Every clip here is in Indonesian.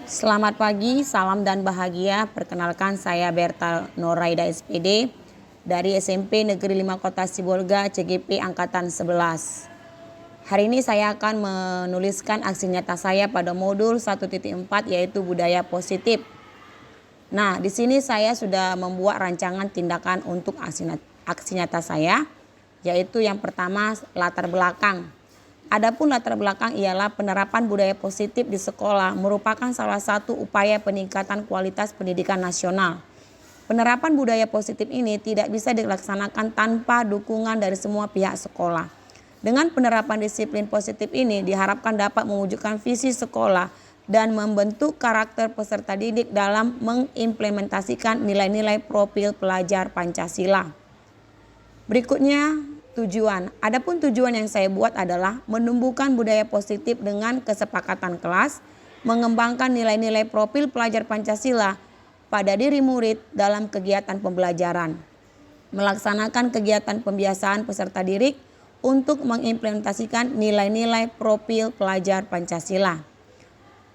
Selamat pagi, salam dan bahagia. Perkenalkan saya Berta Noraida SPD dari SMP Negeri 5 Kota Sibolga CGP Angkatan 11. Hari ini saya akan menuliskan aksi nyata saya pada modul 1.4 yaitu budaya positif. Nah, di sini saya sudah membuat rancangan tindakan untuk aksi nyata saya, yaitu yang pertama latar belakang. Adapun latar belakang ialah penerapan budaya positif di sekolah merupakan salah satu upaya peningkatan kualitas pendidikan nasional. Penerapan budaya positif ini tidak bisa dilaksanakan tanpa dukungan dari semua pihak sekolah. Dengan penerapan disiplin positif ini diharapkan dapat mewujudkan visi sekolah dan membentuk karakter peserta didik dalam mengimplementasikan nilai-nilai profil pelajar Pancasila. Berikutnya, tujuan. Adapun tujuan yang saya buat adalah menumbuhkan budaya positif dengan kesepakatan kelas, mengembangkan nilai-nilai profil pelajar Pancasila pada diri murid dalam kegiatan pembelajaran, melaksanakan kegiatan pembiasaan peserta didik untuk mengimplementasikan nilai-nilai profil pelajar Pancasila.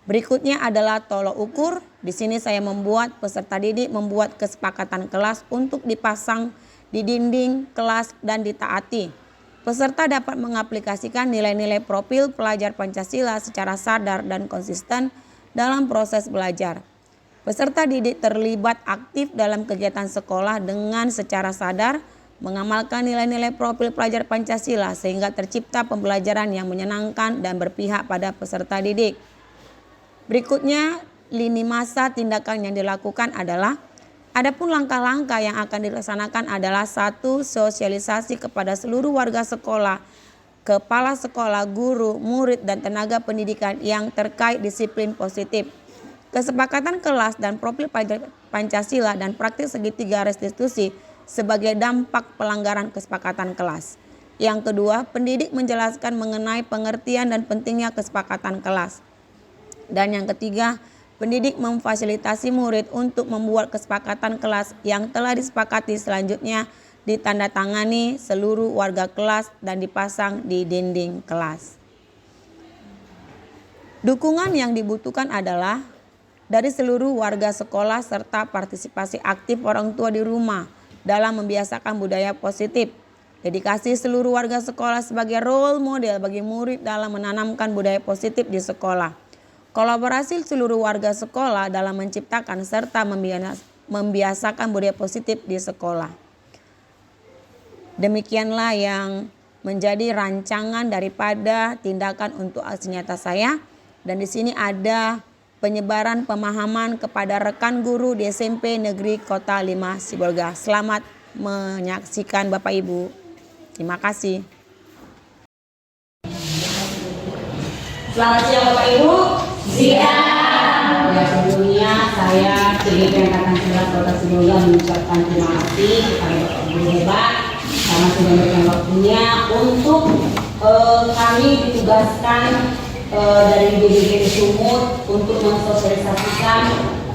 Berikutnya adalah tolok ukur. Di sini saya membuat peserta didik membuat kesepakatan kelas untuk dipasang di dinding kelas dan ditaati. Peserta dapat mengaplikasikan nilai-nilai profil pelajar Pancasila secara sadar dan konsisten dalam proses belajar. Peserta didik terlibat aktif dalam kegiatan sekolah dengan secara sadar mengamalkan nilai-nilai profil pelajar Pancasila sehingga tercipta pembelajaran yang menyenangkan dan berpihak pada peserta didik. Berikutnya, lini masa tindakan yang dilakukan adalah adapun langkah-langkah yang akan dilaksanakan adalah 1. Sosialisasi kepada seluruh warga sekolah, kepala sekolah, guru, murid, dan tenaga pendidikan yang terkait disiplin positif, kesepakatan kelas dan profil Pancasila dan praktik segitiga restitusi sebagai dampak pelanggaran kesepakatan kelas. Yang kedua, pendidik menjelaskan mengenai pengertian dan pentingnya kesepakatan kelas. Dan yang ketiga, pendidik memfasilitasi murid untuk membuat kesepakatan kelas yang telah disepakati selanjutnya ditandatangani seluruh warga kelas dan dipasang di dinding kelas. Dukungan yang dibutuhkan adalah dari seluruh warga sekolah serta partisipasi aktif orang tua di rumah dalam membiasakan budaya positif. Dedikasi seluruh warga sekolah sebagai role model bagi murid dalam menanamkan budaya positif di sekolah. Kolaborasi seluruh warga sekolah dalam menciptakan serta membiasakan budaya positif di sekolah. Demikianlah yang menjadi rancangan daripada tindakan untuk aksi nyata saya. Dan di sini ada penyebaran pemahaman kepada rekan guru di SMP Negeri Kota 5 Sibolga. Selamat menyaksikan Bapak Ibu. Terima kasih. Selamat siang Bapak Ibu. Siang. Ya, sebelumnya saya CGP Angkatan 11 Kota Sibolga mengucapkan terima kasih kepada Bapak Ibu hebat karena sudah memberikan waktunya untuk kami ditugaskan dari BDG Sumut untuk mensosialisasikan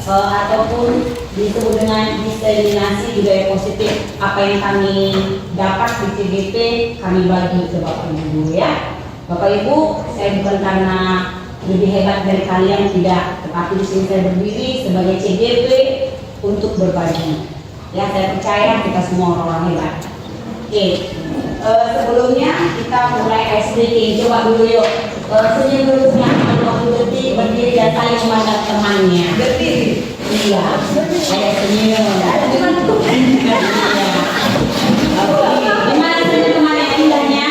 ataupun disebut dengan diseminasi budaya positif. Apa yang kami dapat di CGP kami bagi ke Bapak Ibu dulu ya. Bapak Ibu, saya bukan karena lebih hebat dari kalian, tidak, tetapi di sini saya berdiri sebagai CGP untuk berbagi. Ya, saya percaya kita semua orang hebat. Oke, sebelumnya kita mulai SD. Coba dulu yuk. Senyum dulu senyum 20 detik berdiri dan saling memandang temannya. Berdiri. Iya. Saya senyum. Gimana tuh? Gimana senyum temannya indahnya?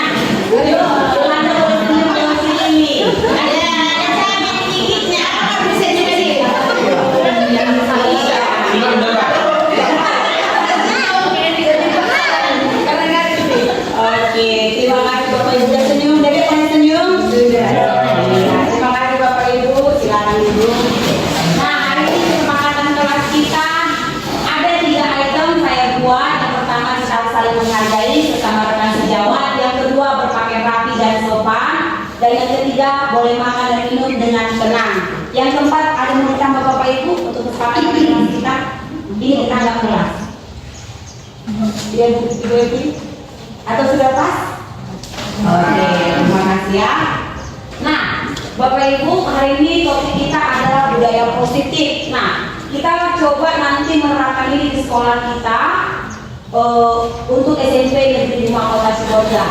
Dan yang ketiga, boleh makan dan minum dengan tenang. Yang keempat, ada mau ditambah Bapak Ibu untuk kesepakatan dengan kita. Ini tetangga kelas. Dia buku atau sudah pas? Oke, terima kasih ya. Nah, Bapak Ibu, hari ini topik kita adalah budaya positif. Nah, kita coba nanti menerapkan ini di sekolah kita untuk SMP Negeri 5 Kota Sibolga.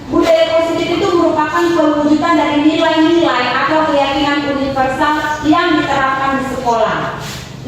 Budaya positif itu merupakan perwujudan dari nilai-nilai atau keyakinan universal yang diterapkan di sekolah.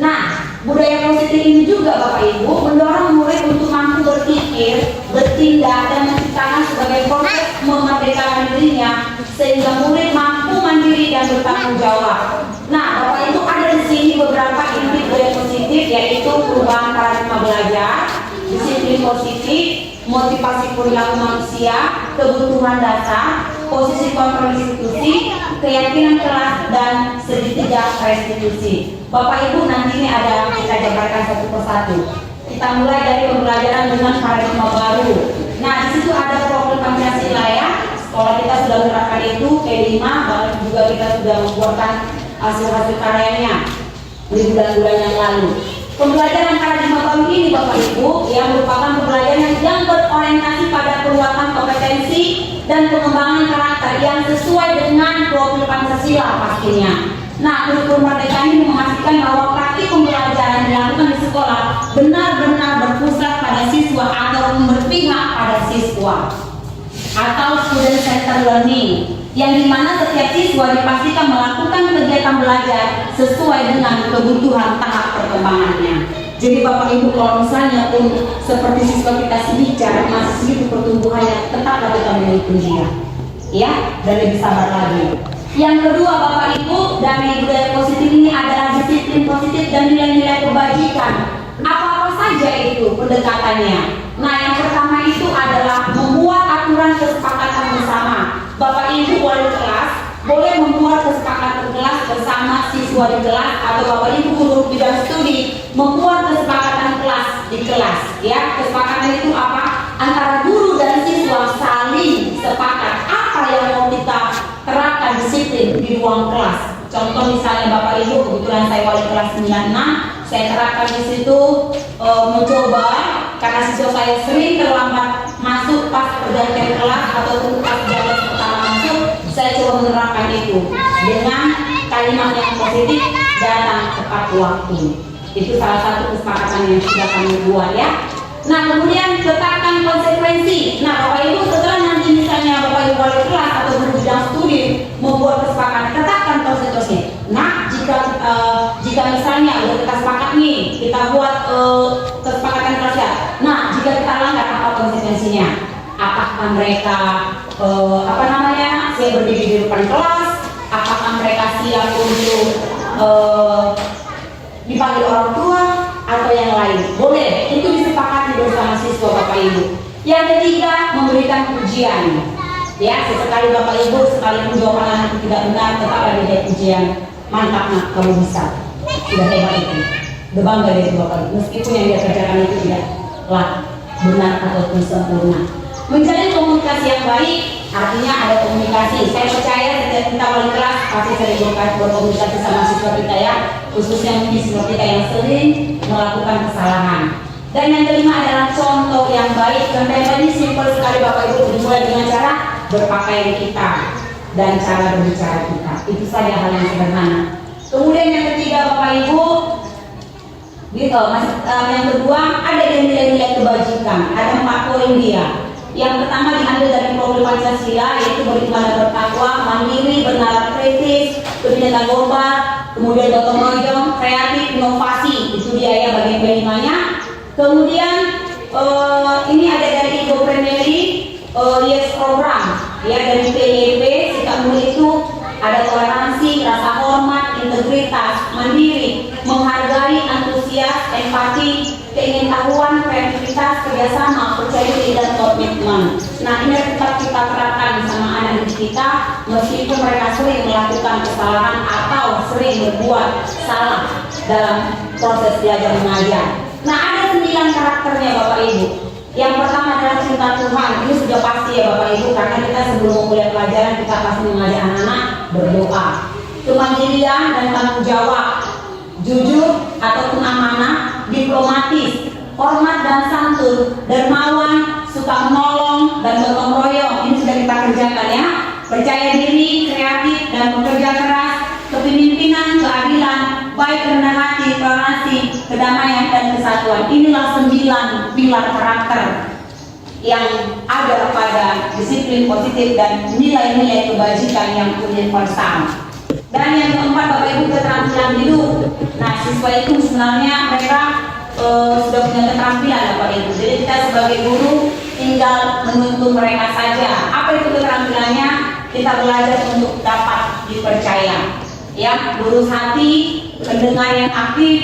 Nah, budaya positif ini juga Bapak Ibu mendorong murid untuk mampu berpikir, bertindak, dan menciptakan sebagai proses memerdekakan dirinya sehingga murid mampu mandiri dan bertanggung jawab. Nah, Bapak Ibu ada di sini beberapa inti budaya positif, yaitu perubahan paradigma belajar, disiplin positif, motivasi perilaku manusia, kebutuhan dasar, posisi kontrol institusi, keyakinan kelas, dan segitiga restitusi. Bapak Ibu nanti ini ada kita jabarkan satu persatu. Kita mulai dari pembelajaran dengan paradigma baru. Nah, di situ ada program Pancasila ya. Sekolah kita sudah menerapkan itu P5, bahkan juga kita sudah membuatkan hasil-hasil karyanya di bulan-bulan yang lalu. Pembelajaran paradigma baru ini Bapak Ibu yang merupakan pembelajaran yang berorientasi pada penguatan kompetensi dan pengembangan karakter yang sesuai dengan profil Pancasila pastinya. Nah, kurikulum merdeka ini memastikan bahwa praktik pembelajaran dilakukan di sekolah benar-benar berpusat pada siswa atau berpihak pada siswa atau student centered learning, yang dimana setiap siswa dipastikan melakukan kegiatan belajar sesuai dengan kebutuhan tahap perkembangannya. Jadi Bapak Ibu kalau misalnya pun seperti siswa kita bicara masih segitu pertumbuhannya, tetaplah kita mengikuti dia, ya, dan lebih sabar lagi. Yang kedua Bapak Ibu, dari budaya positif ini adalah disiplin positif dan nilai-nilai kebajikan. Apa-apa saja itu pendekatannya. Nah, yang pertama itu adalah membuat aturan kesepakatan bersama. Bapak Ibu wali kelas boleh membuat kesepakatan kelas bersama siswa di kelas, atau Bapak Ibu guru bidang studi membuat kesepakatan kelas di kelas. Ya, kesepakatan itu apa? Antara guru dan siswa saling sepakat apa yang mau kita terapkan disiplin di ruang kelas. Contoh misalnya Bapak Ibu, kebetulan saya wali kelas 96, saya terapkan di situ mencoba karena siswa saya sering terlambat masuk pas pergantian kelas ataupun pas jam pertama masuk, saya coba menerapkan itu dengan kalimat yang positif, datang tepat waktu. Itu salah satu kesepakatan yang sudah kami buat ya. Nah, kemudian tetapkan konsekuensi. Nah, Bapak Ibu setelah nanti misalnya Bapak Ibu wali kelas atau guru bidang studi membuat kesepakatan, tetapkan konsekuensi. Nah, jika misalnya udah kita sepakat nih, kita buat kesepakatan kelasnya. Nah, jika kita langgar, apa konsekuensinya? Apakah mereka siap berdiri di depan kelas? Apakah mereka siap untuk dipanggil orang tua atau yang lain? Boleh, itu disepakati bersama siswa Bapak Ibu. Yang ketiga, memberikan pujian. Ya, sesekali Bapak Ibu sekalipun jawaban anak tidak benar, tetaplah diberi pujian. Mantap nak, kamu bisa. Sudah hebat itu. Berbangga dari Bapak Ibu, meskipun yang dia kerjakan itu tidaklah benar ataupun sempurna. Menjalin komunikasi yang baik, artinya ada komunikasi. Saya percaya setiap kita wali kelas pasti sering berkomunikasi sama siswa kita ya, khususnya mungkin siswa kita yang sering melakukan kesalahan. Dan yang kelima adalah contoh yang baik. Contoh yang tadi simpel sekali Bapak Ibu, dimulai dengan cara berpakaian kita dan cara berbicara kita. Itu saja hal yang sederhana. Kemudian yang ketiga Bapak Ibu, yang kedua ada nilai-nilai kebajikan. Ada 4 poin dia. Yang pertama diambil dari profil Pancasila, yaitu beriman dan bertakwa, mandiri, bernalar kritis, kebinekaan global, kemudian gotong royong, kreatif, inovasi. Itu dia ya bagian kelimanya. Kemudian ini ada dari Ibu Premieri, Yes Program, ya dari PYP, sikap mulia itu ada toleransi, rasa hormat, integritas, mandiri, menghargai, antusias, empati, keingintahuan, kreativitas, kerjasama, percaya diri, dan komitmen. Nah, ini tetap kita terapkan sama anak didik kita, meskipun mereka sering melakukan kesalahan atau sering berbuat salah dalam proses belajar mengajar. Nah, ada 9 karakternya Bapak Ibu. Yang pertama adalah cinta Tuhan. Ini sudah pasti ya Bapak Ibu, karena kita sebelum memulai pelajaran kita pasti mengajak anak-anak berdoa. Kemandirian dan tanggung jawab, jujur ataupun amanah, diplomatis, hormat dan santun, dermawan, suka menolong, dan gotong royong. Ini sudah kita kerjakan ya. Percaya diri, kreatif, dan bekerja keras, kepemimpinan, keadilan, baik, rendah hati, toleransi, kedamaian, dan kesatuan. Inilah 9 pilar karakter yang ada pada disiplin positif dan nilai-nilai kebajikan yang universal. Dan yang keempat, Bapak Ibu, keterampilan hidup. Nah, siswa itu sebenarnya mereka sudah punya keterampilan, Bapak Ibu. Jadi kita sebagai guru tinggal menuntun mereka saja. Apa itu keterampilannya? Kita belajar untuk dapat dipercaya. Ya, lurus hati, pendengar yang aktif,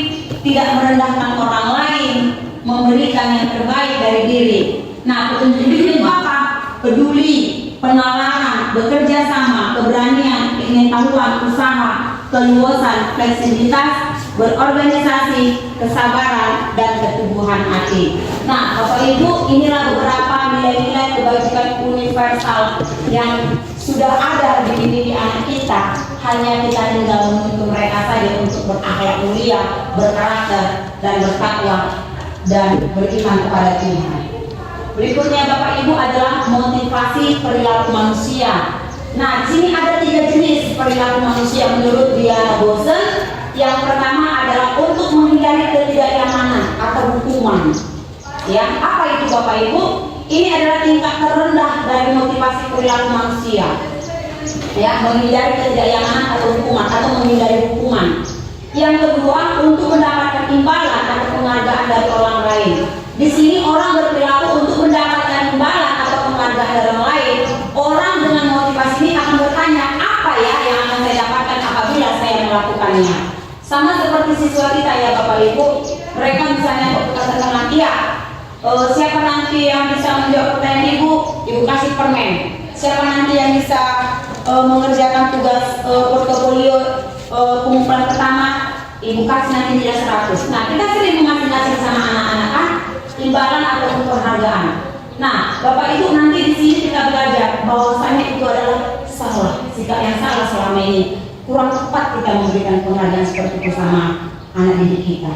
tidak merendahkan orang lain, memberikan yang terbaik dari diri. Nah, petunjuk hidup apa? Peduli, penalaran, bekerja sama, keberanian, pengetahuan, usaha, keluasan, fleksibilitas, berorganisasi, kesabaran, dan keteguhan hati. Nah, Bapak Ibu, inilah beberapa nilai-nilai kebajikan universal yang sudah ada di diri anak kita. Hanya kita tinggal menuntun mereka saja untuk berakhlak mulia, berkarakter, dan bertakwa, dan beriman kepada Tuhan. Berikutnya, Bapak Ibu, adalah motivasi perilaku manusia. Nah, di sini ada 3 jenis perilaku manusia menurut Diana Bose. Yang pertama adalah untuk menghindari ketidaknyamanan atau hukuman. Ya, apa itu Bapak Ibu? Ini adalah tingkat terendah dari motivasi perilaku manusia. Ya, menghindari ketidaknyamanan atau hukuman atau menghindari hukuman. Yang kedua, untuk mendapatkan imbalan atau penghargaan dari orang lain. Di sini orang berperilaku untuk mendapatkan imbalan atau penghargaan dari orang lain. Orang dengan motivasi ini akan bertanya, apa ya yang akan saya dapatkan apabila saya melakukannya? Sama seperti siswa kita ya Bapak Ibu, mereka misalnya katakan nanti ya, siapa nanti yang bisa menjawab pertanyaan Ibu kasih permen. Siapa nanti yang bisa mengerjakan tugas portofolio pengumpulan pertama, Ibu kasih nanti nilai 100. Nah, kita sering mengasih sama anak-anak kan imbalan ataupun penghargaan. Nah, Bapak Ibu, nanti di sini kita belajar bahwasanya itu adalah salah, sikap yang salah selama ini. Kurang tepat kita memberikan penghargaan seperti itu sama anak didik kita.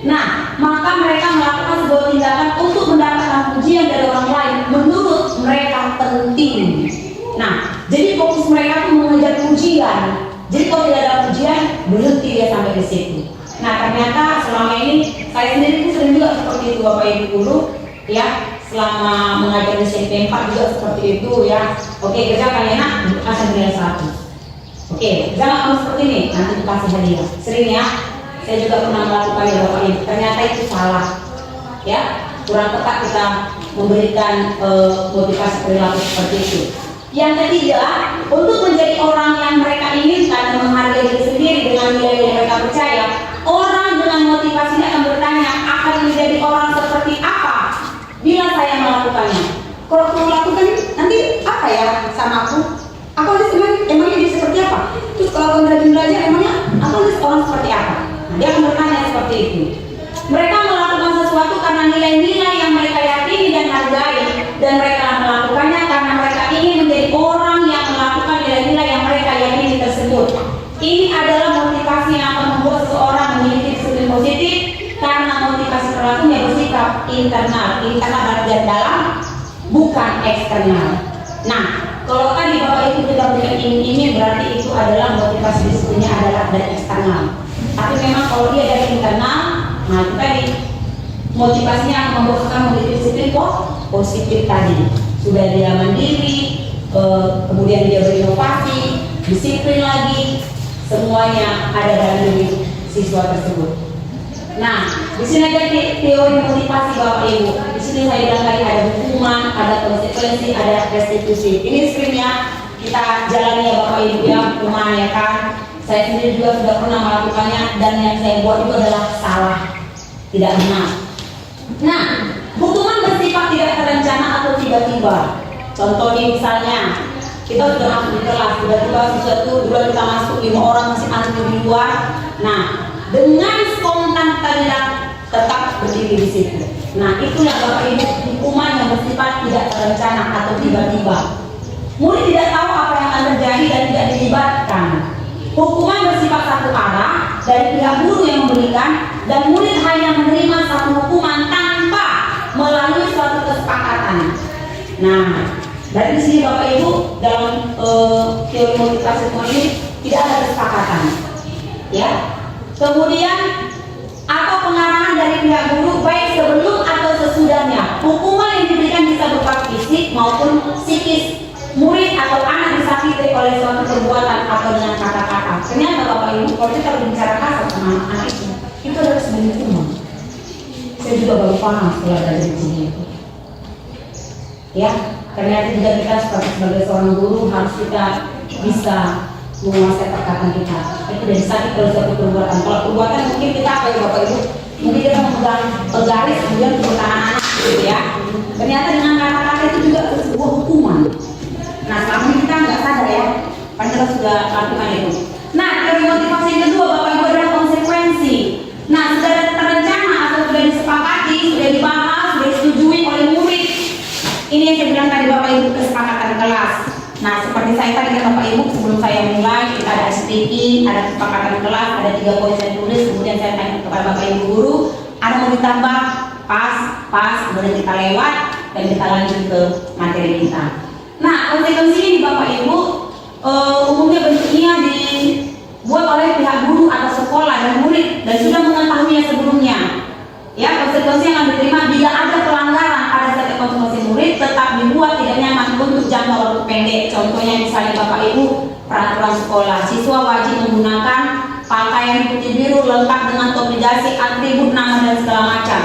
Nah, maka mereka melakukan sebuah tindakan untuk mendapatkan pujian dari orang lain menurut mereka penting. Nah, jadi fokus mereka itu mengejar pujian. Jadi kalau tidak ada pujian, berhenti dia sampai di situ. Nah, ternyata selama ini saya sendiri pun sering juga seperti itu Bapak Ibu guru, ya. Selama mengajar di SMP 4 juga seperti itu ya. Oke, kerjakan enak, kasih nilai 100. Oke, jangan kamu seperti ini, nanti dikasih hadiah. Sering ya, saya juga pernah melakukan ya Bapak Ibu. Ternyata itu salah, ya. Kurang tepat kita memberikan motivasi perilaku seperti itu. Yang ketiga, untuk menjadi orang yang mereka inginkan dan menghargai diri sendiri dengan nilai yang mereka percaya, orang dengan motivasi ini akan bertanya, akan menjadi orang seperti apa bila saya melakukannya? Kalau aku lakukan, nanti apa ya sama aku? Aku harus emangnya dia seperti apa? Terus kalau aku rajin belajar, emangnya aku harus orang seperti apa? Nah, dia akan bertanya seperti itu. Mereka melakukan sesuatu karena nilai-nilai yang mereka yakini dan hargai, dan mereka melakukannya karena mereka ingin menjadi orang yang melakukan nilai-nilai yang mereka yakini tersebut. Ini adalah motivasi yang akan membuat seseorang memiliki disiplin positif karena motivasi perilakunya bersifat internal bagian dalam, bukan eksternal. Nah, kalau tadi Bapak Ibu kita berikan ini berarti itu adalah motivasi disiplinnya adalah dari eksternal. Tapi memang kalau dia dari internal, nah itu tadi motivasinya akan membuat kita memiliki disiplin positif tadi. Sudah dia mandiri, kemudian dia berinovasi, disiplin lagi, semuanya ada dalam diri siswa tersebut. Nah, di sini ada teori motivasi Bapak Ibu. Di sini saya bilang tadi ada hukuman, ada konsekuensi, ada restitusi. Ini screennya kita jalani ya Bapak Ibu ya, hukuman ya kan. Saya sendiri juga sudah pernah melakukannya dan yang saya buat itu adalah salah, tidak benar. Nah, hukuman bersifat tidak terencana atau tiba-tiba. Contohnya misalnya kita sudah masuk di kelas, tiba-tiba sesuatu dulu kita masuk 5 orang masih antri di luar. Nah, dengan spontan kita tetap berdiri di situ. Nah, itulah Bapak Ibu hukuman yang bersifat tidak terencana atau tiba-tiba. Murid tidak tahu apa yang akan terjadi dan tidak dilibatkan. Hukuman bersifat satu arah dari pihak guru yang memberikan, dan murid hanya menerima satu hukuman tanpa melalui suatu kesepakatan. Nah, dari sini Bapak Ibu dalam teori motivasi hukuman ini tidak ada kesepakatan, ya. Kemudian atau pengarahan dari pihak guru baik sebelum atau sesudahnya. Hukuman yang diberikan bisa berupa fisik maupun psikis. Murid atau anak disakiti oleh suatu perbuatan atau dengan kata-kata. Ternyata Bapak Ibu, kalau kita berbicara kasar sama anak itu adalah sebuah hukuman. Saya juga baru paham setelah dari sini. Ya, ternyata juga kita sebagai seorang guru harus kita bisa menguasai perkataan kita. Itu dari sakit oleh suatu perbuatan. Kalau perbuatan mungkin kita apa ya Bapak Ibu? Mungkin kita memegang garis kemudian perkataan anak gitu ya. Ternyata dengan kata-kata itu juga sebuah hukuman. Nah, selama ini kita nggak sadar ya, padahal sudah lakukan itu. Nah, dari motivasi yang kedua Bapak Ibu adalah konsekuensi. Nah, sudah terencana atau sudah disepakati, sudah dibahas, sudah disetujui oleh murid. Ini yang saya bilang tadi Bapak Ibu, kesepakatan kelas. Nah, seperti saya tadi kan Bapak Ibu, sebelum saya mulai kita ada speaking, ada kesepakatan kelas, ada 3 poin saya tulis, kemudian saya tanya kepada Bapak Ibu guru, ada mau ditambah, pas, kemudian kita lewat dan kita lanjut ke materi kita. Nah, konsekuensi ini Bapak Ibu umumnya bentuknya dibuat oleh pihak guru atau sekolah dan murid dan sudah mengetahuinya sebelumnya. Ya, konsekuensi yang akan diterima bila ada pelanggaran pada setiap konsumsi murid tetap dibuat tidak nyaman untuk jangka waktu pendek. Contohnya misalnya Bapak Ibu peraturan sekolah, siswa wajib menggunakan pakaian putih biru lengkap dengan topi dasi, atribut nama dan segala macam.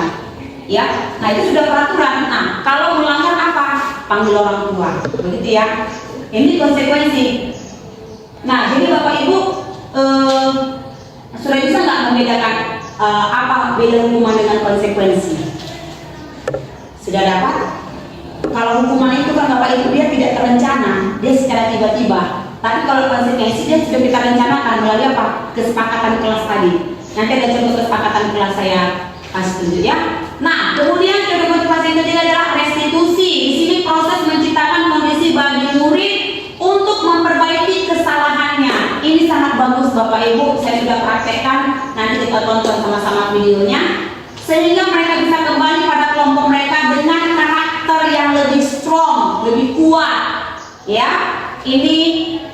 Ya, nah itu sudah peraturan. Nah, kalau melanggar apa? Panggil orang tua, begitu ya. Ini konsekuensi. Nah, jadi Bapak Ibu sudah bisa nggak membedakan apa beda hukuman dengan konsekuensi? Sudah dapat? Kalau hukuman itu kan Bapak Ibu dia tidak terencana, dia secara tiba-tiba. Tapi kalau konsekuensi dia sudah kita rencanakan melalui apa? Kesepakatan kelas tadi. Nanti ada contoh kesepakatan kelas saya kasih tunjuk ya. Nah, kemudian teori motivasi yang ketiga adalah restitusi. Di sini proses menciptakan kondisi bagi murid untuk memperbaiki kesalahannya. Ini sangat bagus Bapak Ibu, saya sudah praktekkan. Nanti kita tonton sama-sama videonya, sehingga mereka bisa kembali pada kelompok mereka dengan karakter yang lebih strong, lebih kuat. Ya, ini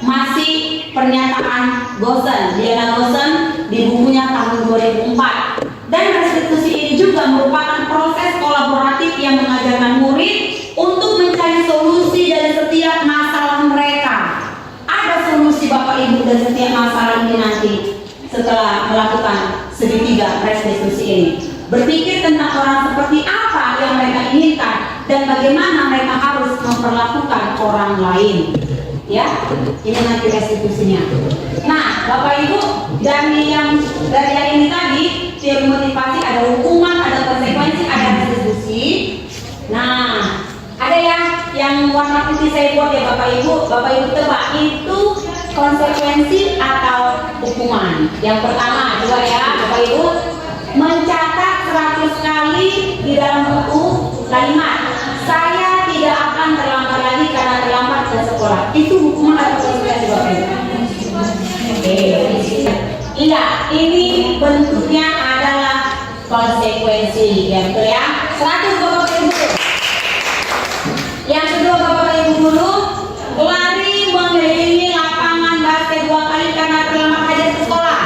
masih pernyataan Gosen, Diana Gosen di bukunya tahun 2004. Dan restitusi ini juga merupakan proses kolaboratif yang mengajarkan murid untuk mencari solusi dari setiap masalah mereka. Ada solusi Bapak Ibu dari setiap masalah ini nanti setelah melakukan segitiga restitusi ini. Berpikir tentang orang seperti apa yang mereka inginkan dan bagaimana mereka harus memperlakukan orang lain. Ya, ini nanti restitusinya. Nah, Bapak Ibu, dari yang ini tadi, teori motivasi ada hukuman, ada konsekuensi, ada restitusi. Nah, ada yang warna putih saya buat ya Bapak Ibu tebak itu konsekuensi atau hukuman. Yang pertama juga ya Bapak Ibu, mencatat 100 kali di dalam buku kalimat saya tidak akan terlambat lagi karena terlambat ke sekolah. Itu hukuman atau konsekuensi Bapak Ibu? Iya, ini bentuknya adalah konsekuensi ya betul ya. 100 Bapak Ibu. Yang kedua Bapak Ibu dulu, lari mengelilingi lapangan basket 2 kali karena terlambat hadir ke sekolah.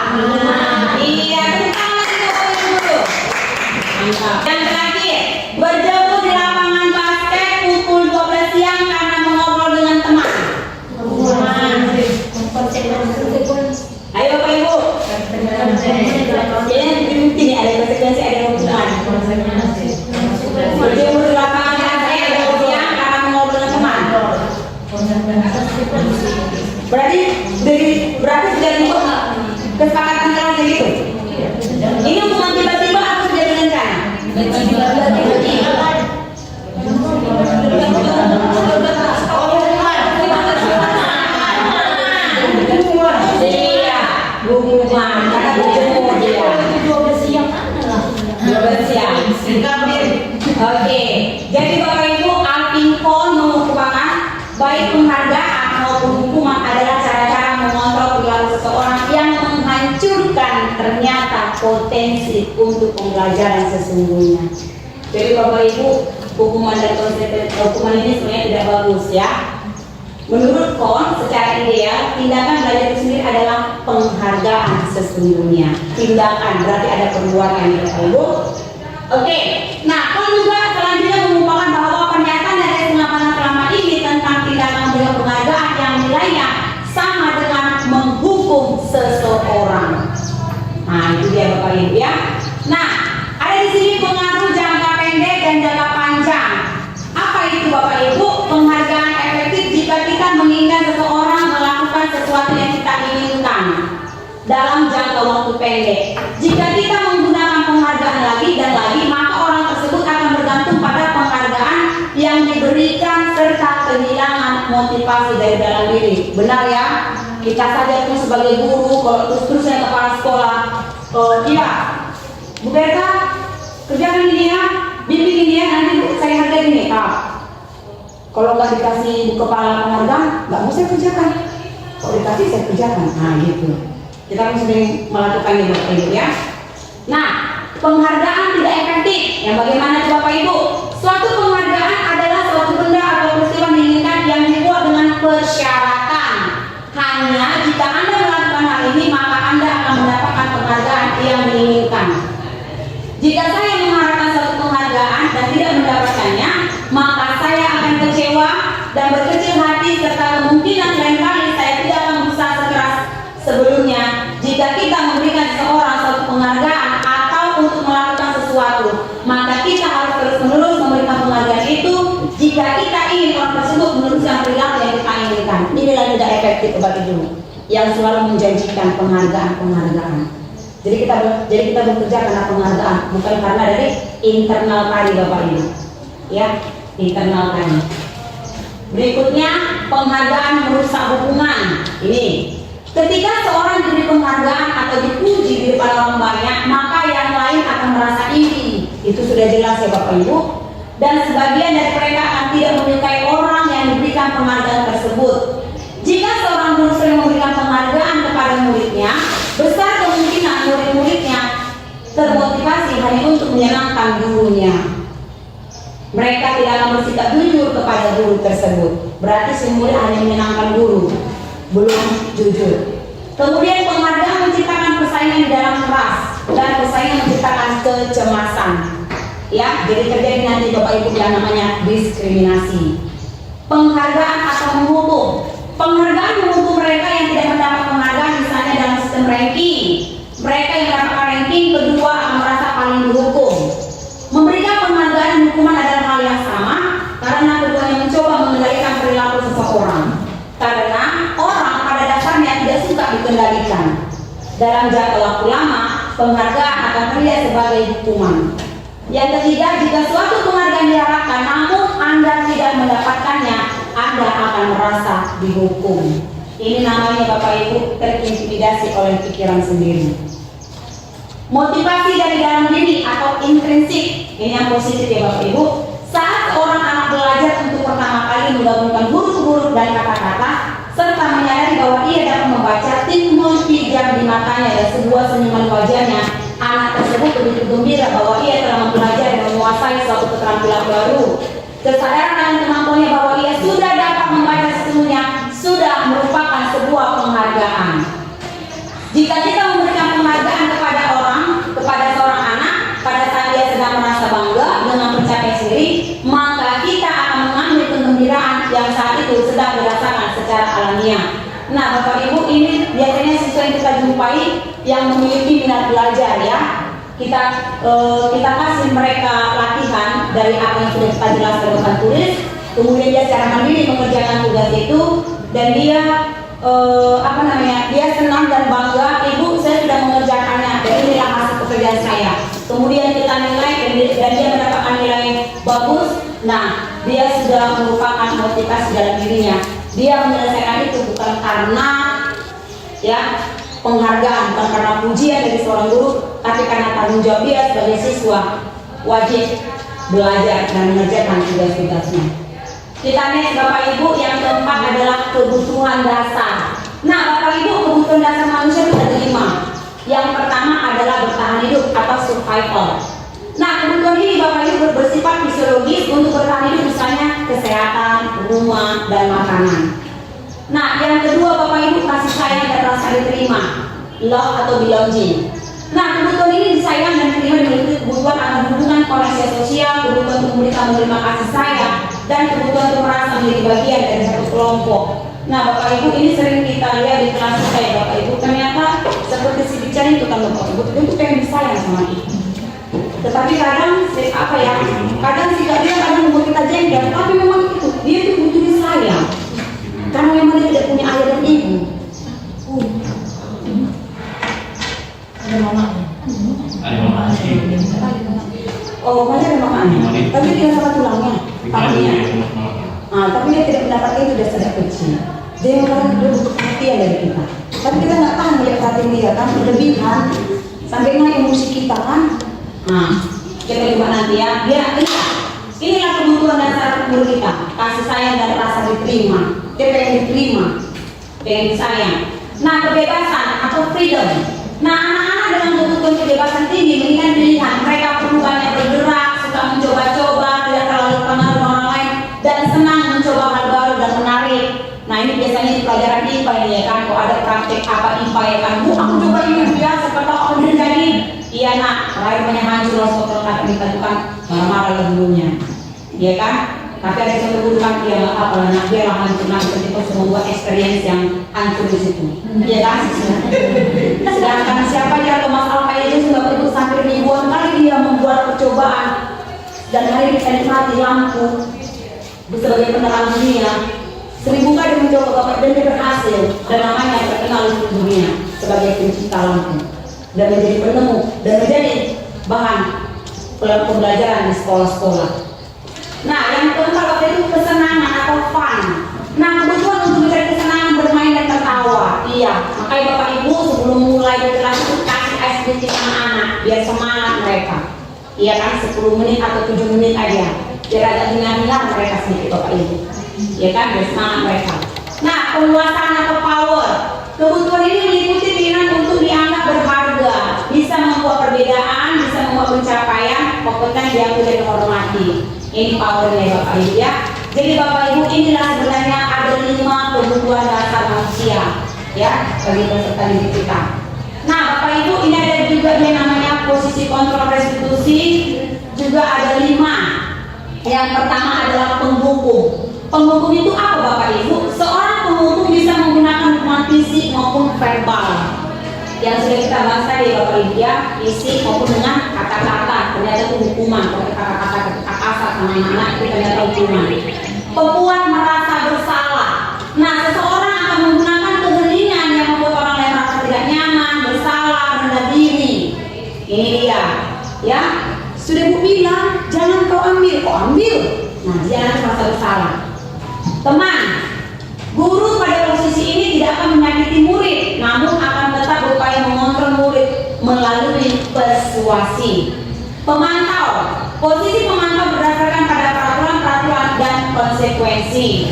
Iya, tepuk lagi Bapak Ibu dulu. Yang terakhir, berjemur di lapangan basket pukul 12 siang karena mengobrol dengan teman. Ayo Bapak Ibu. Ini ada konsekuensi, ada hukuman. Berjemur di lapangan basket 12 siang karena mengobrol dengan teman. Berarti sudah dibuat kesepakatan kelas gitu. Ini hukuman tiba-tiba atau sudah direncana? Iya, hukuman karena berjemur dia. 12 siang. Oke, jadi Bapak Ibu, Alpinfo merupakan baik penghargaan maupun hukuman adalah cara-cara mengontrol perilaku seseorang yang menghancurkan ternyata potensi untuk pembelajaran sesungguhnya. Jadi Bapak Ibu, hukuman dan konsekuensi hukuman ini sebenarnya tidak bagus ya. Menurut KON, secara ideal, tindakan belajar itu sendiri adalah penghargaan sesungguhnya. Tindakan berarti ada perbuatan ya Bapak Ibu. Oke, nah KON juga selanjutnya mengumpulkan bahwa pernyataan dari pengamalan selama ini tentang tindakan dengan penghargaan yang nilainya sama dengan menghukum seseorang. Nah itu dia Bapak Ibu ya. Nah ada di sini pengaruh jangka pendek dan jangka panjang. Apa itu Bapak Ibu? Penghargaan efektif jika kita menginginkan seseorang melakukan sesuatu yang kita inginkan dalam jangka waktu pendek. Jika kita menggunakan penghargaan lagi dan lagi, maka orang tersebut akan bergantung pada penghargaan yang diberikan serta kehilangan motivasi dari dalam diri. Benar ya? Kita saja pun sebagai guru, kalau terus-terusnya kepala sekolah, iya, Bu Berta, kerjakan ini ya, bimbing ini ya, nanti saya hargai ini. Kalau nggak dikasih kepala penghargaan, nggak mau saya kerjakan. Kalau dikasih saya kerjakan. Nah gitu. Kita harus sering melakukan ini Bapak Ibu ya. Nah, penghargaan tidak efektif. Yang bagaimana Bapak Ibu? Suatu penghargaan adalah suatu benda atau peristiwa diinginkan yang dibuat dengan persyaratan. Hanya jika Anda melakukan hal ini, maka Anda akan mendapatkan penghargaan yang diinginkan. Jika saya mengharapkan suatu penghargaan dan tidak mendapatkannya, maka saya akan kecewa dan berkecil hati serta kemungkinan lain kali saya tidak akan berusaha sekeras sebelumnya. Jika kita memberikan seseorang suatu penghargaan atau untuk melakukan sesuatu, maka kita harus terus-menerus memberikan penghargaan itu jika kita ingin orang tersebut meneruskan perilaku yang kita inginkan. Inilah tidak efektif Bapak Ibu yang selalu menjanjikan penghargaan. Jadi kita bekerja karena penghargaan, bukan karena dari internal tadi Bapak Ibu. Ya, internal tadi. Berikutnya, penghargaan merusak hubungan. Ini, ketika seorang diberi penghargaan atau dipuji di depan orang banyak, maka yang lain akan merasa iri. Itu sudah jelas ya Bapak Ibu. Dan sebagian dari mereka akan tidak menyukai orang yang diberikan penghargaan tersebut. Jika seorang guru sering memberikan penghargaan kepada muridnya, besar kemungkinan murid-muridnya termotivasi hanya untuk menyenangkan gurunya. Mereka tidak akan bersikap jujur kepada guru tersebut. Berarti si murid hanya menyenangkan guru, belum jujur. Kemudian penghargaan menciptakan persaingan di dalam kelas dan persaingan menciptakan kecemasan. Ya, jadi terjadi nanti Bapak Ibu yang namanya diskriminasi. Penghargaan atau menghukum. Penghargaan menghukum mereka yang tidak mendapat penghargaan, misalnya dalam sistem ranking. Mereka yang mendapatkan ranking kedua akan merasa paling dihukum. Memberikan penghargaan dan hukuman adalah hal yang sama karena keduanya mencoba mengendalikan perilaku seseorang. Karena orang pada dasarnya tidak suka dikendalikan. Dalam jangka waktu lama, penghargaan akan terlihat sebagai hukuman. Yang ketiga, jika suatu penghargaan diharapkan namun Anda tidak mendapatkannya, Anda akan merasa dihukum. Ini namanya Bapak Ibu terintimidasi oleh pikiran sendiri. Motivasi dari dalam diri atau intrinsik, ini yang positif ya Bapak Ibu. Saat seorang anak belajar untuk pertama kali menggabungkan huruf-huruf dan kata-kata serta menyadari bahwa ia dapat membaca, timbul pijar di matanya dan sebuah senyuman wajahnya, anak tersebut begitu gembira bahwa ia telah mempelajari dan menguasai suatu keterampilan baru. Kesadaran dan kemampuannya bahwa ia sudah dapat membaca sesungguhnya sudah merupakan sebuah penghargaan. Jika kita memberikan penghargaan kepada seorang anak pada saat dia sedang merasa bangga dengan pencapaian sendiri, maka kita akan mengambil kegembiraan yang saat itu sedang dirasakan secara alamiah. Nah Bapak Ibu, ini biasanya siswa yang kita jumpai yang memiliki minat belajar ya. Kita kasih mereka latihan dari apa yang sudah kita jelaskan dengan tulis, kemudian dia secara mandiri mengerjakan tugas itu dan dia dia senang dan bangga, ibu saya sudah mengerjakannya dan inilah hasil pekerjaan saya. Kemudian kita nilai dan dia mendapatkan nilai bagus. Nah, dia sudah merupakan motivasi dalam dirinya. Dia menyelesaikan itu bukan karena penghargaan, bukan karena pujian dari seorang guru, tapi karena tanggung jawab dia sebagai siswa wajib belajar dan mengerjakan tugas-tugasnya. Kita next Bapak Ibu, yang keempat adalah kebutuhan dasar. Nah Bapak Ibu, kebutuhan dasar manusia itu ada 5. Yang pertama adalah bertahan hidup atau survival. Nah kebutuhan ini Bapak Ibu bersifat fisiologis untuk bertahan hidup, misalnya kesehatan, rumah, dan makanan. Nah, yang kedua Bapak Ibu, kasih sayang dan rasa diterima, love atau belonging. Nah, kebutuhan ini disayang dan diterima dimiliki kebutuhan akan hubungan koneksi sosial, kebutuhan untuk memberikan menerima kasih sayang, dan kebutuhan untuk merasa menjadi bagian dari satu kelompok. Nah, Bapak Ibu, ini sering kita lihat di kelas kita ya Bapak Ibu. Ternyata seperti si bicara itu kan Bapak Ibu, itu pengen disayang sama kita. Tetapi kadang apa ya? Kadang sikap dia kadang membuat kita jengkel, tapi memang itu dia itu butuh disayang. Karena memang dia tidak punya ayah dan ibu. Ada mamanya. Ada mamanya. Oh, banyak ada mamanya. Tapi tidak sama tulangnya. Tangannya. Tapi dia tidak mendapatkan itu sudah sejak kecil. Dia memang butuh perhatian dari kita. Tapi kita nggak tahan melihat perhatian dia kan berlebihan sampai naik emosi kita kan. Kita coba nanti ya. Inilah kebutuhan dasar umur kita, kasih sayang dan rasa diterima. Dia pengen diterima, pengen disayang. Nah, kebebasan atau freedom. Nah, anak-anak dengan kebutuhan kebebasan tinggi mendingan pilihan. Mereka perlu banyak bergerak, suka mencoba-coba, tidak terlalu pengaruh orang lain, dan senang mencoba hal baru dan menarik. Nah, ini biasanya di pelajaran IPA ini ya kan, kok ada praktek apa IPA ya kan, aku coba ini biasa, kata aku menjadi. Iya nak, terakhir banyak hancur loh soal kata kita itu kan marah-marah dulunya, iya kan? Tapi ada satu guru kan dia nggak apa-apa lah, nak dia lah hancur nanti itu semua buat experience yang hancur di situ, iya kan? Sedangkan siapa dia atau Mas Alka itu sudah ikut sampai ribuan kali dia membuat percobaan dan hari kita nikmati lampu sebagai penerang dunia. 1000 kali mencoba Bapak dan dia berhasil dan namanya terkenal di dunia sebagai pencipta lampu dan menjadi penemu dan menjadi bahan pembelajaran di sekolah-sekolah. Nah, yang keempat waktu itu kesenangan atau fun. Nah, kebutuhan untuk mencari kesenangan bermain dan tertawa. Iya, makanya Bapak Ibu sebelum mulai di kelas itu kasih ice breaking anak-anak biar semangat mereka. Iya kan, 10 menit atau 7 menit aja biar agak hilang mereka sedikit Bapak Ibu. Iya kan, biar semangat mereka. Nah, penguasaan atau power. Kebutuhan ini meliputi keinginan untuk dianggap berharga, bisa membuat perbedaan, bisa membuat pencapaian, pokoknya dianggap dan dihormati. Ini powernya Bapak Ibu ya. Jadi Bapak Ibu, inilah sebenarnya ada 5 kebutuhan dasar manusia ya bagi peserta didik kita. Nah Bapak Ibu, ini ada juga yang namanya posisi kontrol restitusi, juga ada 5. Yang pertama adalah penghukum. Penghukum itu apa Bapak Ibu? Seorang penghukum bisa menggunakan hukuman fisik maupun verbal. Yang sudah kita bahas tadi Bapak Ibu ya, fisik maupun dengan kata-kata. Ternyata itu hukuman, kata-kata kasar sama anak-anak itu ternyata hukuman. Membuat merasa bersalah. Nah, seseorang akan menggunakan keheningan yang membuat orang lain merasa tidak nyaman, bersalah, rendah diri. Ini dia, ya. Sudah Bu bilang, jangan kau ambil, kok ambil. Nah, dia akan merasa bersalah. Teman, guru pada posisi ini tidak akan menyakiti murid, namun akan tetap berupaya mengontrol murid melalui persuasi. Pemantau, posisi pemantau berdasarkan pada peraturan-peraturan dan konsekuensi.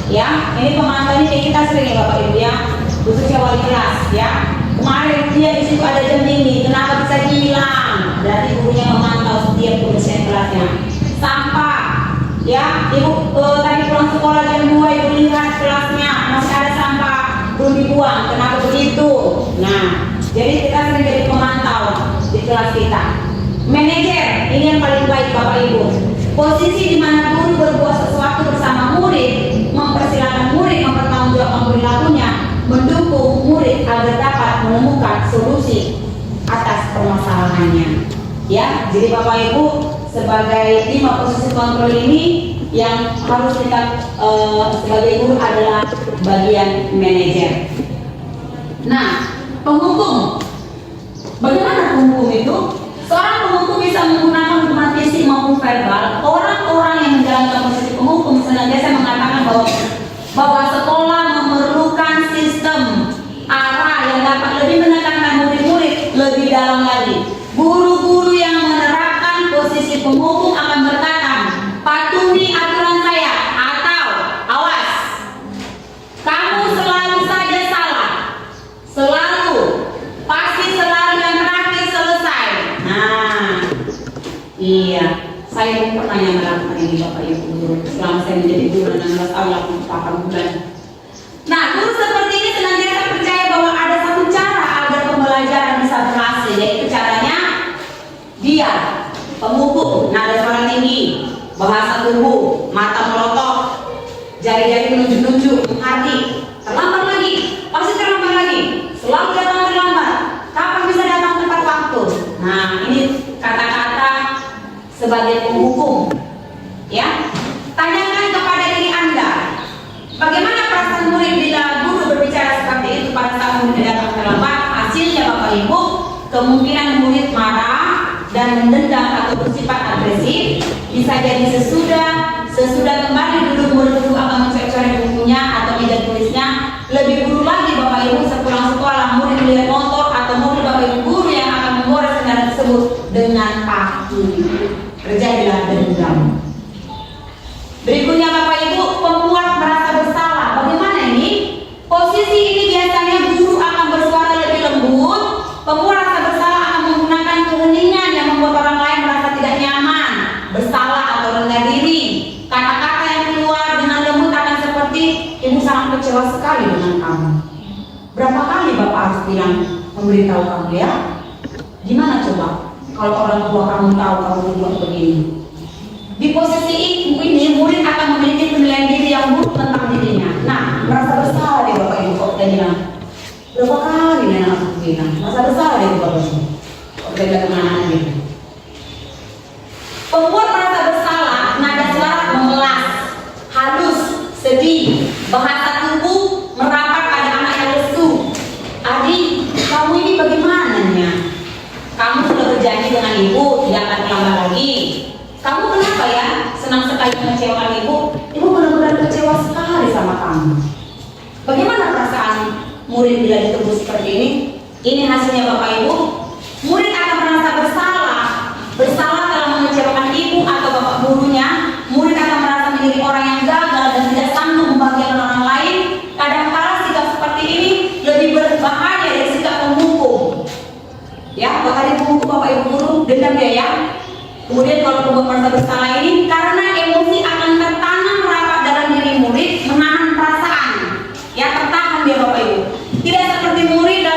Ya, ini pemantau ini kita sering ya Bapak Ibu ya, khususnya wali kelas ya. Kemarin dia di situ ada jam ini, kenapa bisa hilang? Berarti gurunya memantau setiap kebersihan kelasnya. Sampah. Ya, Ibu tadi pulang sekolah jam 2 Ibu lihat kelasnya masih ada sampah belum dibuang, kenapa begitu? Nah, jadi kita sering jadi pemantau di kelas kita. Manajer, ini yang paling baik Bapak Ibu. Posisi di mana guru berbuat sesuatu bersama murid, mempersilahkan murid mempertanggungjawabkan perilakunya, mendukung murid agar dapat menemukan solusi atas permasalahannya. Ya, jadi Bapak Ibu sebagai 5 posisi kontrol ini yang harus kita sebagai guru adalah bagian manajer. Nah, penghukum. Bagaimana penghukum itu? Seorang penghukum bisa menggunakan hukuman fisik maupun verbal. Orang-orang yang menjalankan posisi penghukum senantiasa mengatakan bahwa sekolah memerlukan sistem arah yang dapat lebih menekankan murid-murid lebih dalam lagi. Guru-guru yang menerapkan posisi penghukum akan berkata, patuhi aturan saya, atau awas, kamu selalu saja salah, selalu, pasti selalu yang terakhir selesai. Nah, iya, saya pun pernah melakukan ini Bapak Ibu guru selama saya menjadi guru 16 tahun 8 bulan. Nah, Nah, guru seperti ini senantiasa percaya bahwa ada satu cara agar pembelajaran bisa berhasil, yaitu caranya dia pemukul, nada suara tinggi, bahasa tubuh, mata melotot, jari-jari menunjuk-nunjuk, menghati, terlambat lagi, pasti terlambat lagi, selalu datang terlambat, kapan bisa datang tepat waktu. Nah, ini kata-kata sebagai penghukum, ya. Tanyakan kepada diri Anda, bagaimana perasaan murid bila guru berbicara seperti itu pada saat murid datang terlambat? Hasilnya Bapak Ibu, kemungkinan murid marah dan mendendam atau bersifat agresif. Bisa jadi sesudah kembali duduk murid itu akan mencoret-coret bukunya atau meja tulisnya. Lebih buruk lagi Bapak Ibu, sepulang sekolah murid melihat motor atau mobil Bapak Ibu guru yang akan menggores kendaraan tersebut dengan kaki. Terjadilah dendam. Berikutnya Bapak Ibu, pembuat merasa bersalah. Bagaimana ini? Posisi ini biasanya guru akan bersuara lebih lembut. Pembuat rasa bersalah akan menggunakan keheningan yang membuat orang lain merasa tidak nyaman, bersalah atau rendah diri. Kata-kata yang keluar dengan lembut akan seperti, ibu sangat kecewa sekali dengan kamu. Berapa kali Bapak harus bilang, memberitahu kamu ya? Gimana coba kalau orang tua kamu tahu kamu berbuat begini? Di posisi ini murid akan memiliki penilaian diri yang buruk tentang dirinya. Nah, merasa bersalah deh Bapak Ibu kok dia bilang. Berapa kali nih anak aku bilang, merasa bersalah deh Bapak Ibu. Kok dia bilang anak gitu. Pembuat merasa bersalah, nada suara memelas, halus, sedih, bahasa tubuh merapat pada anak yang lesu. Adik, kamu ini bagaimananya? Kamu sudah berjanji dengan ibu tidak akan terlambat lagi. Kamu kenapa ya senang sekali mengecewakan ibu? Ibu benar-benar kecewa sekali sama kamu. Bagaimana perasaan murid bila ditegur seperti ini? Ini hasilnya Bapak Ibu. Murid akan merasa bersalah telah mengecewakan ibu atau bapak gurunya. Murid akan merasa menjadi orang yang gagal dan tidak sanggup membahagiakan orang lain. Kadang-kala sikap seperti ini lebih berbahaya dari sikap penghukum. Ya, bahkan penghukum Bapak Ibu guru dendam dia ya. Kemudian kalau pembuat merasa bersalah ini, karena emosi akan tertanam rapat dalam diri murid, menahan perasaan, ya tertahan dia Bapak Ibu. Tidak seperti murid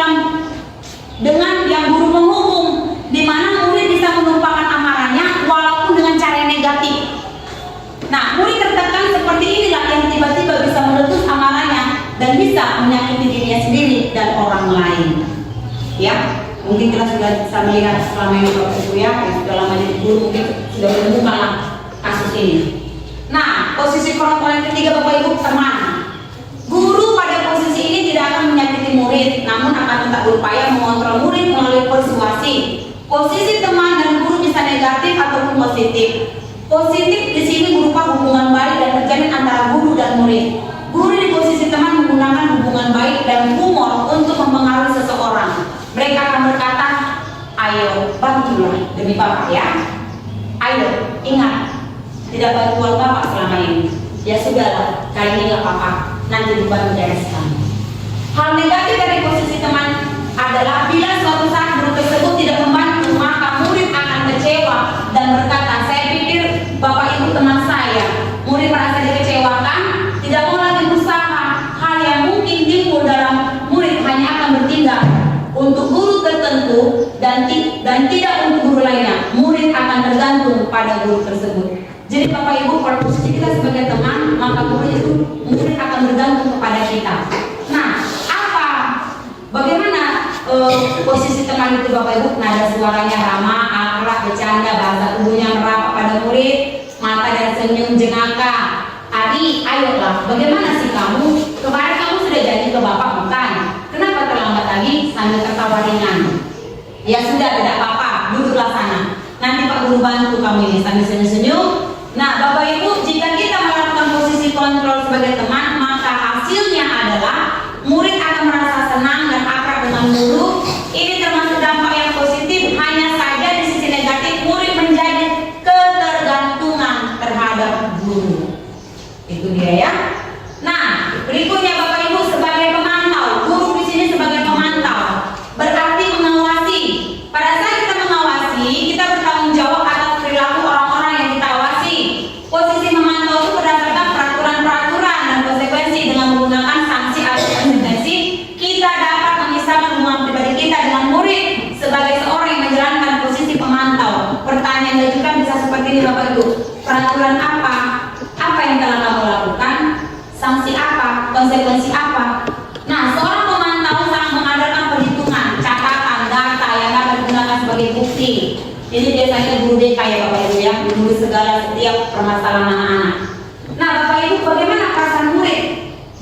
dengan yang guru menghukum, di mana murid bisa menumpahkan amarahnya walaupun dengan cara yang negatif. Nah, murid tertekan seperti inilah yang tiba-tiba bisa meletus amarahnya dan bisa menyakiti dirinya sendiri dan orang lain. Ya. Mungkin kita sudah bisa melihat selama ini Bapak Ibu ya, yang sudah lama jadi guru mungkin sudah menemukan kasus ini. Nah, posisi kontrol yang ketiga Bapak Ibu, teman. Guru pada posisi ini tidak akan menyakiti murid, namun akan tetap berupaya mengontrol murid melalui persuasi. Posisi teman dan guru bisa negatif ataupun positif. Positif di sini berupa hubungan baik dan terjalin antara guru dan murid. Guru di posisi teman menggunakan hubungan baik dan humor untuk mempengaruhi seseorang. Mereka akan berkata, ayo bantulah demi Bapak ya. Ayo, ingat, tidak bantuan Bapak selama ini. Ya sudahlah, kali ini nggak apa-apa, nanti dibantu bereskan. Hal negatif dari posisi teman adalah bila suatu saat guru tersebut tidak membantu, maka murid akan kecewa dan berkata, saya pikir Bapak Ibu teman saya. Murid merasa dikecewakan, tidak mau lagi berusaha. Hal yang mungkin timbul dalam murid hanya akan bertindak untuk guru tertentu dan tidak untuk guru lainnya. Murid akan tergantung pada guru tersebut. Jadi Bapak Ibu, kalau posisi kita sebagai teman, maka murid akan bergantung kepada kita. Nah, bagaimana posisi teman itu Bapak Ibu? Nada suaranya ramah, akrab, bercanda, bahasa tubuhnya merapat pada murid, mata dan senyum jengaka. Adi, ayolah, bagaimana sih kamu? Kemarin kamu sudah janji ke Bapak bukan? Kenapa terlambat lagi? Sambil tertawa ringan. Ya sudah, tidak apa-apa, duduklah sana. Nanti Pak Guru bantu kamu ini sambil senyum-senyum. Nah, Bapak Ibu, jika kita melakukan posisi kontrol sebagai teman, maka hasilnya adalah murid akan merasa senang dan akrab dengan guru. Ini termasuk dampak yang positif. Hanya saja di sisi negatif, murid menjadi ketergantungan terhadap guru. Itu dia ya. Nah, berikutnya Bapak Ibu sebagai pemantau, guru di sini sebagai pemantau berarti mengawasi. Pada saat kita mengawasi, kita bertanggung jawab atas perilaku orang-orang yang kita awasi. Posisi memantau itu berdasarkan peraturan-peraturan dan konsekuensi dengan menggunakan sanksi atau ini Bapak Ibu, peraturan apa? Apa yang telah kamu lakukan? Sanksi apa? Konsekuensi apa? Nah, seorang pemantau sangat mengandalkan perhitungan, catatan, data yang dapat digunakan sebagai bukti. Ini biasanya guru BK ya Bapak Ibu ya, menulis segala setiap permasalahan anak-anak. Nah Bapak Ibu, bagaimana perasaan murid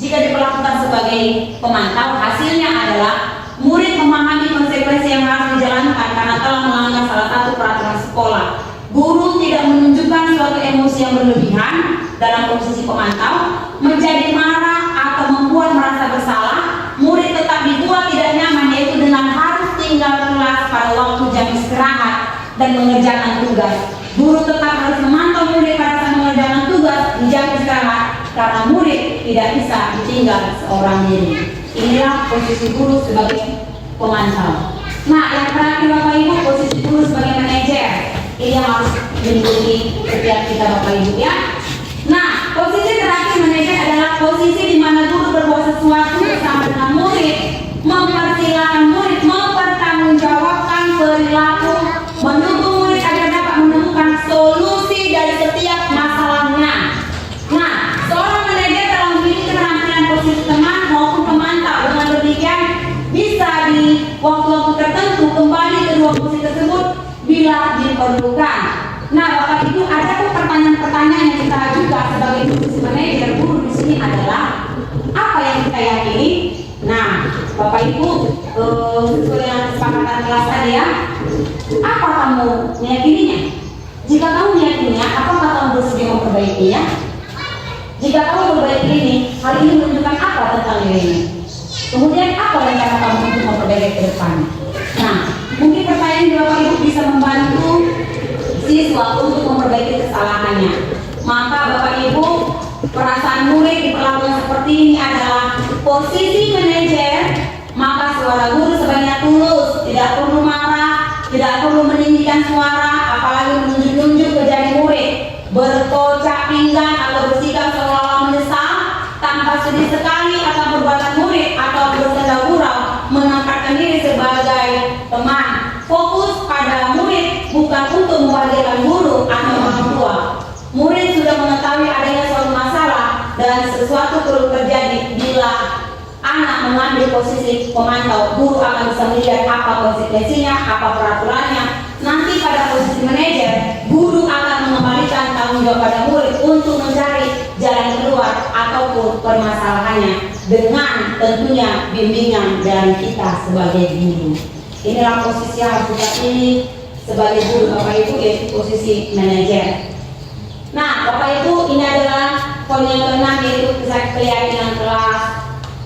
jika diperlakukan sebagai pemantau? Hasilnya adalah murid memahami konsekuensi yang harus dijalankan karena telah melanggar salah satu peraturan sekolah. Guru tidak menunjukkan suatu emosi yang berlebihan dalam posisi pemantau, menjadi marah atau membuat merasa bersalah. Murid tetap dibuat tidak nyaman, yaitu dengan harus tinggal kelas pada waktu jam istirahat dan mengerjakan tugas. Guru tetap harus memantau murid pada saat mengerjakan tugas di jam istirahat karena murid tidak bisa ditinggal seorang diri. Inilah posisi guru sebagai pemantau. Nah, yang terakhir Bapak Ibu, posisi guru sebagai manajer. Ini yang harus dimiliki setiap kita Bapak Ibu ya. Nah, posisi terakhir manajer adalah posisi di mana guru berbuat sesuatu bersama dengan murid, mempersilahkan murid mempertanggungjawabkan perilaku, mendukung murid agar dapat menemukan solusi dari setiap masalahnya. Nah, seorang manajer telah memiliki keterampilan posisi teman maupun pemantau. Dengan demikian, bisa di waktu-waktu tertentu kembali ke dua posisi tersebut bila diperlukan. Nah, Bapak Ibu, ada pertanyaan-pertanyaan yang kita ajukan sebagai posisi manajer guru di sini adalah apa yang kita yakini? Nah, Bapak Ibu, sesuai dengan kesepakatan kelas tadi ya, apa kamu meyakininya? Jika kamu meyakininya, apakah kamu bersedia memperbaikinya? Jika kamu memperbaiki ini, hal ini menunjukkan apa tentang dirinya? Kemudian apa rencana kamu untuk memperbaiki ke depan? Nah, mungkin pertanyaan Bapak Ibu bisa membantu siswa untuk memperbaiki kesalahannya. Maka Bapak Ibu, perasaan murid diperlakukan seperti ini adalah posisi manajer. Maka suara guru sebaiknya tulus, tidak perlu marah, tidak perlu meninggikan suara, apalagi menunjuk-nunjuk ke jari murid, berkocak pinggang atau bersikap seolah-olah menyesal tanpa sedih sekali atas perbuatan murid atau bersenda gurau, menempatkan diri sebagai teman. Fokus pada murid bukan untuk membahagiakan guru atau orang tua. Murid sudah mengetahui adanya suatu masalah dan sesuatu perlu terjadi. Bila anak mengambil posisi pemantau, guru akan bisa melihat apa konsekuensinya, apa peraturannya. Nanti pada posisi manajer, guru akan mengembalikan tanggung jawab pada murid untuk mencari jalan keluar ataupun permasalahannya dengan tentunya bimbingan dari kita sebagai guru. Inilah posisi yang harus kita pilih sebagai guru Bapak Ibu, yaitu posisi manajer. Nah, Bapak Ibu, ini adalah poin yang ke-6, yaitu keyakinan kelas.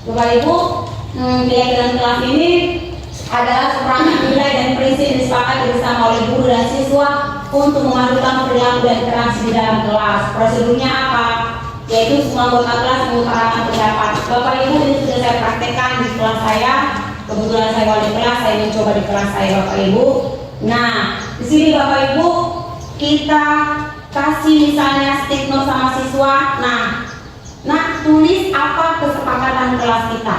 Bapak Ibu, keyakinan kelas ini adalah seperangkat nilai dan prinsip yang disepakati bersama oleh guru dan siswa untuk memadukan perilaku dan interaksi di dalam kelas. Prosedurnya apa? Yaitu semua anggota kelas mengutarakan pendapat. Bapak Ibu, ini sudah saya praktekkan di kelas saya. Kebetulan saya wali kelas, saya mencoba di kelas saya Bapak Ibu. Nah, di sini Bapak Ibu, kita kasih misalnya stick note sama siswa. Nah, tulis apa kesepakatan kelas kita.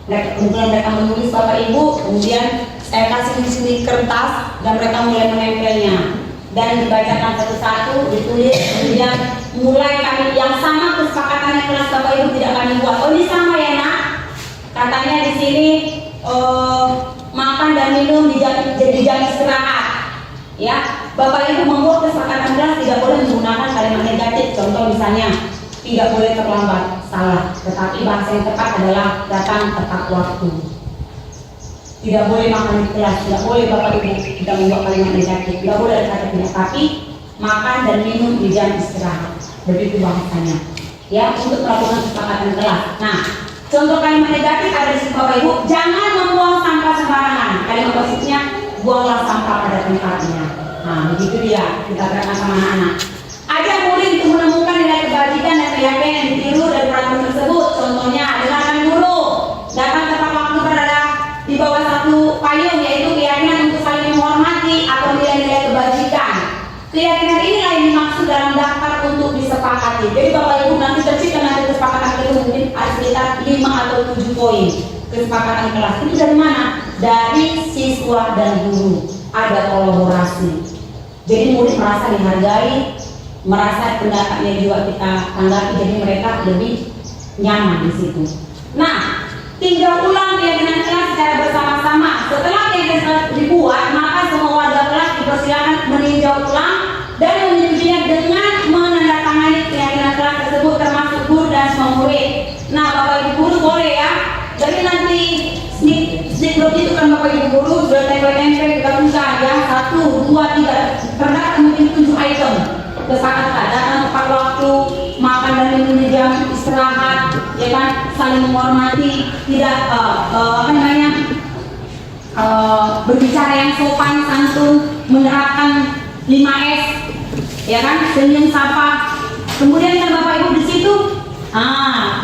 Kemudian mereka menulis Bapak Ibu, kemudian saya kasih di sini kertas dan mereka mulai menempelnya dan dibacakan satu-satu, ditulis, kemudian mulai kami yang sama kesepakatannya kelas Bapak Ibu tidak kami buat. Oh, ini sama ya Nak? Katanya di sini makan dan minum di jam istirahat. Ya, Bapak Ibu membuat kesepakatan kelas tidak boleh menggunakan kalimat negatif. Contoh misalnya, tidak boleh terlambat, salah. Tetapi bahasa yang tepat adalah datang tepat waktu. Tidak boleh makan di kelas, tidak boleh Bapak Ibu kita membuat kalimat negatif. Tidak boleh kata tidak, tapi makan dan minum di jam istirahat. Begitu bahasanya. Ya, untuk melakukan kesepakatan kelas. Nah, contoh kalimat negatif ada di sini Bapak Ibu, jangan membuang sampah sembarangan. Kalimat positifnya, buanglah sampah pada tempatnya. Nah, begitu dia kita katakan sama anak-anak. Ajak murid untuk menemukan nilai kebajikan dan keyakinan yang ditiru dari peraturan tersebut. Contohnya, dengarkan guru, datang tepat waktu berada di bawah satu payung, yaitu keyakinan untuk saling menghormati atau nilai-nilai kebajikan. Keyakinan inilah yang dimaksud dalam daftar untuk disepakati. Jadi Bapak Ibu nanti tercipta nanti kesepakatan itu mungkin ada sekitar 5 atau 7 poin kesepakatan kelas. Itu dari mana? Dari siswa dan guru. Ada kolaborasi. Jadi murid merasa dihargai, merasa pendapatnya juga kita tanggapi, jadi mereka lebih nyaman di situ. Nah, tinggal ulang keyakinan kelas secara bersama-sama. Setelah keyakinan kelas dibuat, maka semua warga kelas dipersilakan meninjau ulang dan menyetujuinya dengan menandatangani keyakinan kelas tersebut, termasuk guru dan semua murid. Nah, Bapak Ibu guru boleh ya. Jadi nanti sneak note itu kan Bapak Ibu guru sudah tempel-tempel kita tuliskan ya 1, 2, 3 terdapat mungkin 7 item kesepakatan datang tepat waktu, makan dan minum di jam istirahat, ya kan, saling menghormati, tidak berbicara yang sopan santun, menerapkan 5S, ya kan, senyum sapa. Kemudian kan Bapak Ibu di situ,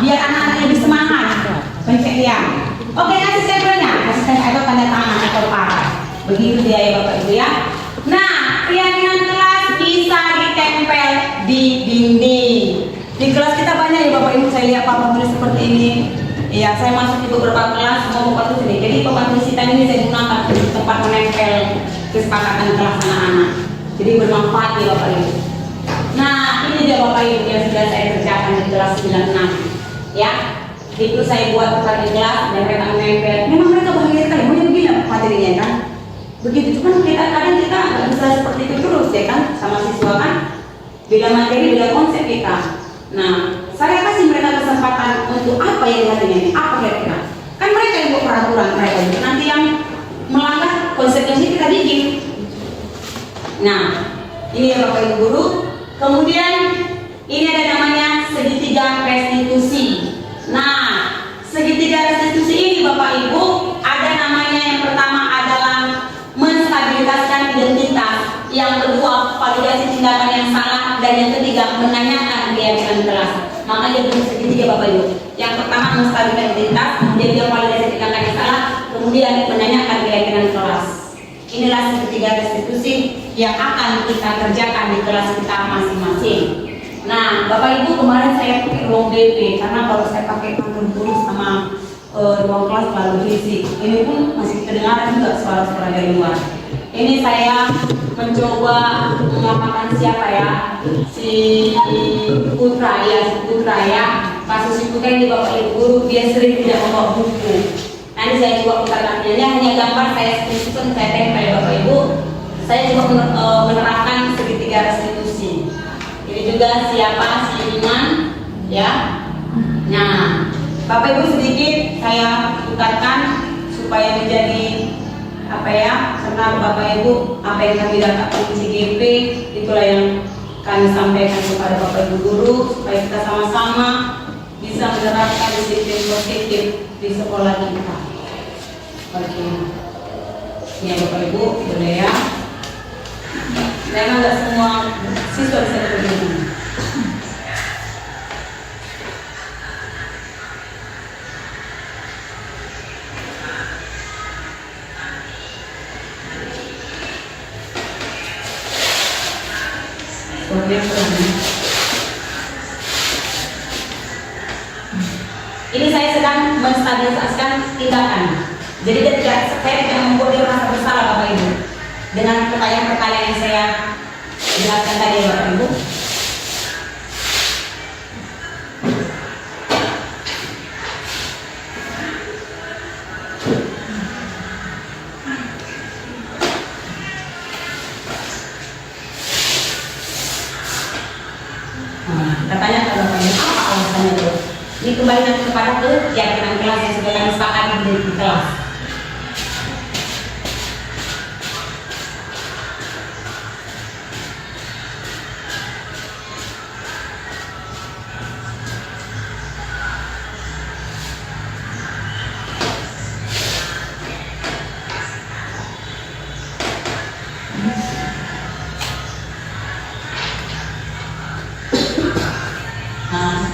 biar anak-anak lebih semangat, pencet dia. Oke, kasih stempelnya, kasih stempel atau tanda tangan atau parah. Begitu dia ya Bapak Ibu ya. Nah, keyakinan kelas bisa ditempel di dinding. Di kelas kita banyak ya Bapak Ibu, saya lihat Pak tulis seperti ini. Iya, saya masuk di beberapa kelas mau Bapak tulis ini. Jadi papan tulis hitam ini saya gunakan untuk tempat menempel kesepakatan kelas anak-anak. Jadi bermanfaat ya Bapak Ibu. Nah, ini dia Bapak Ibu yang sudah saya kerjakan di kelas 96. Ya, itu saya buat tempat di kelas dan mereka menempel. Memang mereka bahagia sekali, mau yang bilang materinya kan. Begitu, cuman kadang kita nggak bisa seperti itu terus ya kan, sama siswa kan. Beda materi, beda konsep kita. Nah, saya kasih mereka kesempatan untuk apa yang hatinya ini, apa kira-kira. Kan mereka yang buat peraturan, mereka itu nanti yang melanggar konsekuensi kita bikin. Nah, ini ya Bapak Ibu guru. Kemudian ini ada namanya segitiga restitusi. Nah, segitiga restitusi ini Bapak Ibu ada namanya, yang pertama adalah menstabilitaskan identitas, yang kedua validasi tindakan yang salah, dan yang ketiga menanyakan keyakinan kelas. Makanya bentuk segitiga Bapak Ibu. Yang pertama menstabilkan identitas, kemudian dia validasi tindakan yang salah, kemudian menanyakan keyakinan kelas. Inilah segitiga restitusi yang akan kita kerjakan di kelas kita masing-masing. Nah, Bapak Ibu kemarin saya pakai ruang BP karena kalau saya pakai kantor guru sama ruang kelas terlalu berisik. Ini pun masih kedengaran juga suara-suara dari luar. Ini saya mencoba mengapakan siapa ya, si Putra ya. Kasus si Putra ini Bapak Ibu guru, dia sering tidak membawa buku. Nanti saya coba putar kameranya, hanya gambar saya screenshot, saya tempel Bapak Ibu. Saya juga menerapkan segitiga restitusi. Ini juga siapa, si Iman ya. Nah, Bapak Ibu sedikit saya putarkan supaya menjadi apa ya, karena Bapak Ibu apa yang kami dapatkan di CGP itulah yang kami sampaikan kepada Bapak Ibu guru supaya kita sama-sama bisa menerapkan disiplin positif di sekolah kita. Oke, ya Bapak Ibu boleh ya. Memang nggak semua siswa bisa begini. Ini saya sedang menstabilisasikan tindakan. Jadi saya tidak membuat dia merasa bersalah Bapak Ibu. Dengan pertanyaan-pertanyaan yang saya jelaskan tadi Bapak Ibu. Katanya kalau apa alasannya itu? Ini kembali nanti kepada keyakinan kelas yang sudah kami sepakati di kelas.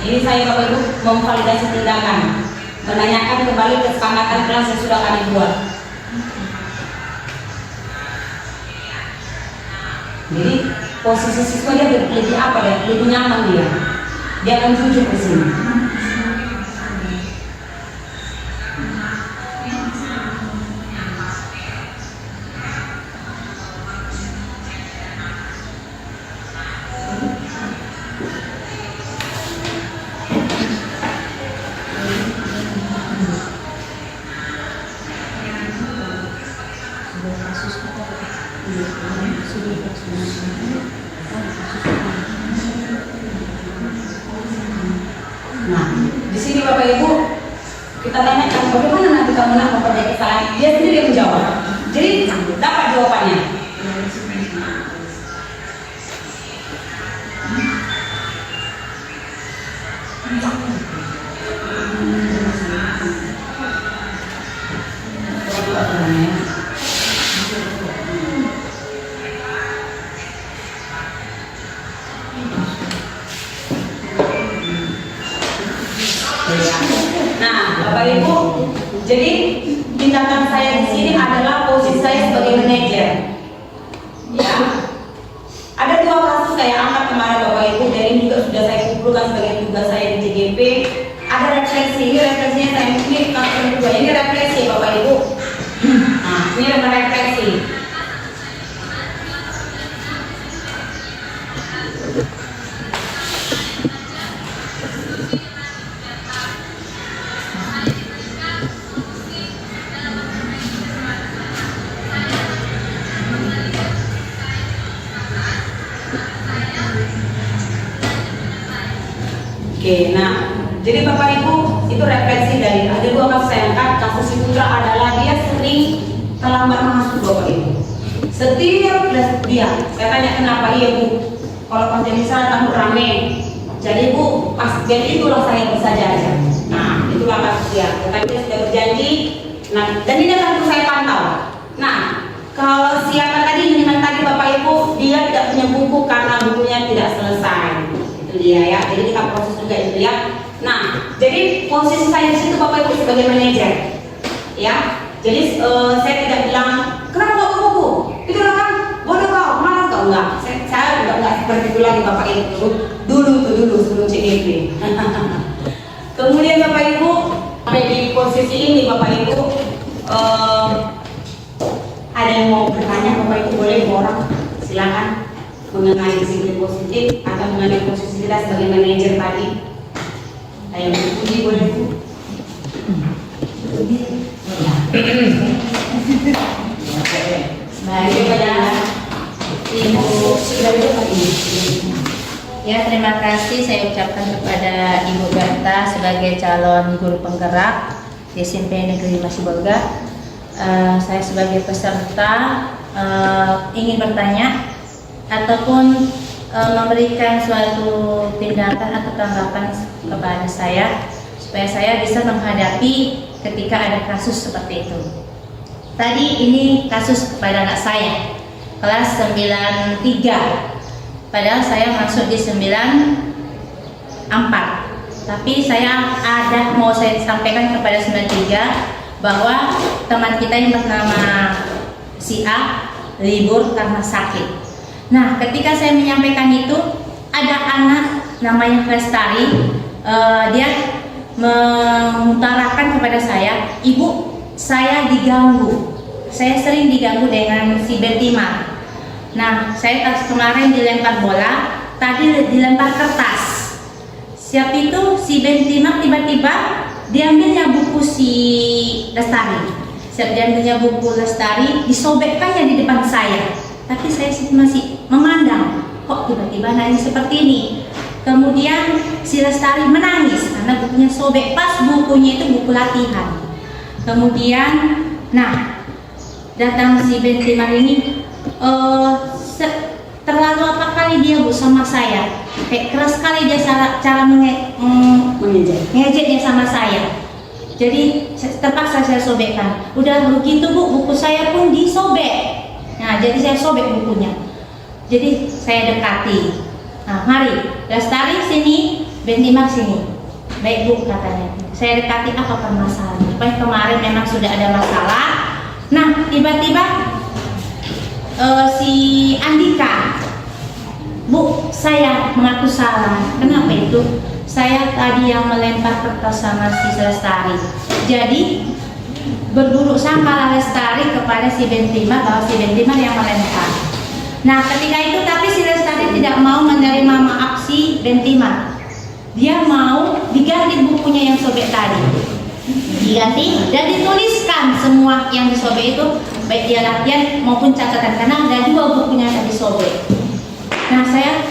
Ini saya Bapak Ibu memvalidasi tindakan, menanyakan kembali kesepakatan kelas yang sudah kami buat. Jadi posisi siswa dia lebih apa ya, lebih nyaman dia akan jujur di sini. Nah, di sini Bapak Ibu kita tanyakan bagaimana nanti kamu nak memperbaiki kesalahan, dia sendiri yang menjawab. Jadi dapat jawabannya. Nah, Bapak Ibu, jadi tindakan saya di sini adalah posisi saya sebagai manajer. Ya, ada dua kasus saya angkat kemarin Bapak Ibu, dan ini juga sudah saya kumpulkan sebagai tugas saya di CGP. Ada refleksi, ini refleksinya saya ini kasus yang kedua, ini refleksi Bapak Ibu. Nah, ini refleksi. Oke, nah, jadi Bapak Ibu itu refleksi dari ada dua kasus saya angkat. Kasus si Putra adalah dia sering terlambat masuk Bapak Ibu. Setiap dia, saya tanya kenapa, iya Bu, kalau konten misalnya kamu rame, jadi Bu, pas jadi itulah saya bisa aja. Nah, itulah kasus dia. Tetapi dia sudah berjanji. Nah, dan ini akan terus saya pantau. Nah, kalau siapa tadi minimal tadi Bapak Ibu, dia tidak punya buku karena bukunya tidak selesai. Dia ya, jadi kita proses juga itu ya. Nah, jadi posisi saya di situ Bapak Ibu sebagai manajer, ya. Jadi saya tidak bilang kenapa bawa buku, itu kan bodoh kau, malas kau, enggak. Saya juga enggak seperti itu lagi Bapak Ibu. Dulu sebelum CGP. Kemudian Bapak Ibu sampai di posisi ini Bapak Ibu, ada yang mau bertanya Bapak Ibu boleh orang silakan. Mengenai disiplin positif atau mengenai posisi kita sebagai manajer tadi. Ayo dipuji boleh Bu. Baik kepada Ibu ya, terima kasih saya ucapkan kepada Ibu Berta sebagai calon guru penggerak di SMP Negeri Masibolga. Saya sebagai peserta ingin bertanya ataupun memberikan suatu tindakan atau tanggapan kepada saya supaya saya bisa menghadapi ketika ada kasus seperti itu. Tadi ini kasus kepada anak saya kelas 93, padahal saya masuk di 94, tapi saya mau saya sampaikan kepada 93 bahwa teman kita yang bernama si A libur karena sakit. Nah, ketika saya menyampaikan itu, ada anak namanya Lestari, dia mengutarakan kepada saya, Ibu, saya diganggu, saya sering diganggu dengan si Betima. Nah, saya kemarin dilempar bola, tadi dilempar kertas. Siap itu si Betima tiba-tiba diambilnya buku si Lestari. Siap diambilnya buku Lestari, disobekkannya di depan saya. Tapi saya masih memandang, kok tiba-tiba nangis seperti ini. Kemudian si Lestari menangis karena bukunya sobek, pas bukunya itu buku latihan. Kemudian, nah, datang si Bentimar ini, terlalu apa kali dia Bu sama saya, kayak keras sekali dia cara mengejeknya sama saya. Jadi terpaksa saya sobekkan. Udah begitu Bu, buku saya pun disobek. Nah, jadi saya sobek bukunya. Jadi saya dekati. Nah, mari Lestari sini, Bentimar sini. Baik Bu, katanya. Saya dekati apa permasalahannya. Supaya kemarin memang sudah ada masalah. Nah, tiba-tiba si Andika, Bu, saya mengaku salah. Kenapa itu? Saya tadi yang melempar kertas sama si Lestari. Jadi berburuk sangka Lestari kepada si Bentimar bahwa si Bentimar yang melempar. Nah, ketika itu tapi si Lestari tidak mau menerima maaf si Bentimar. Dia mau diganti bukunya yang sobek tadi. Diganti dan dituliskan semua yang disobek itu, baik dia latihan maupun catatan, karena ada sobek. Nah, saya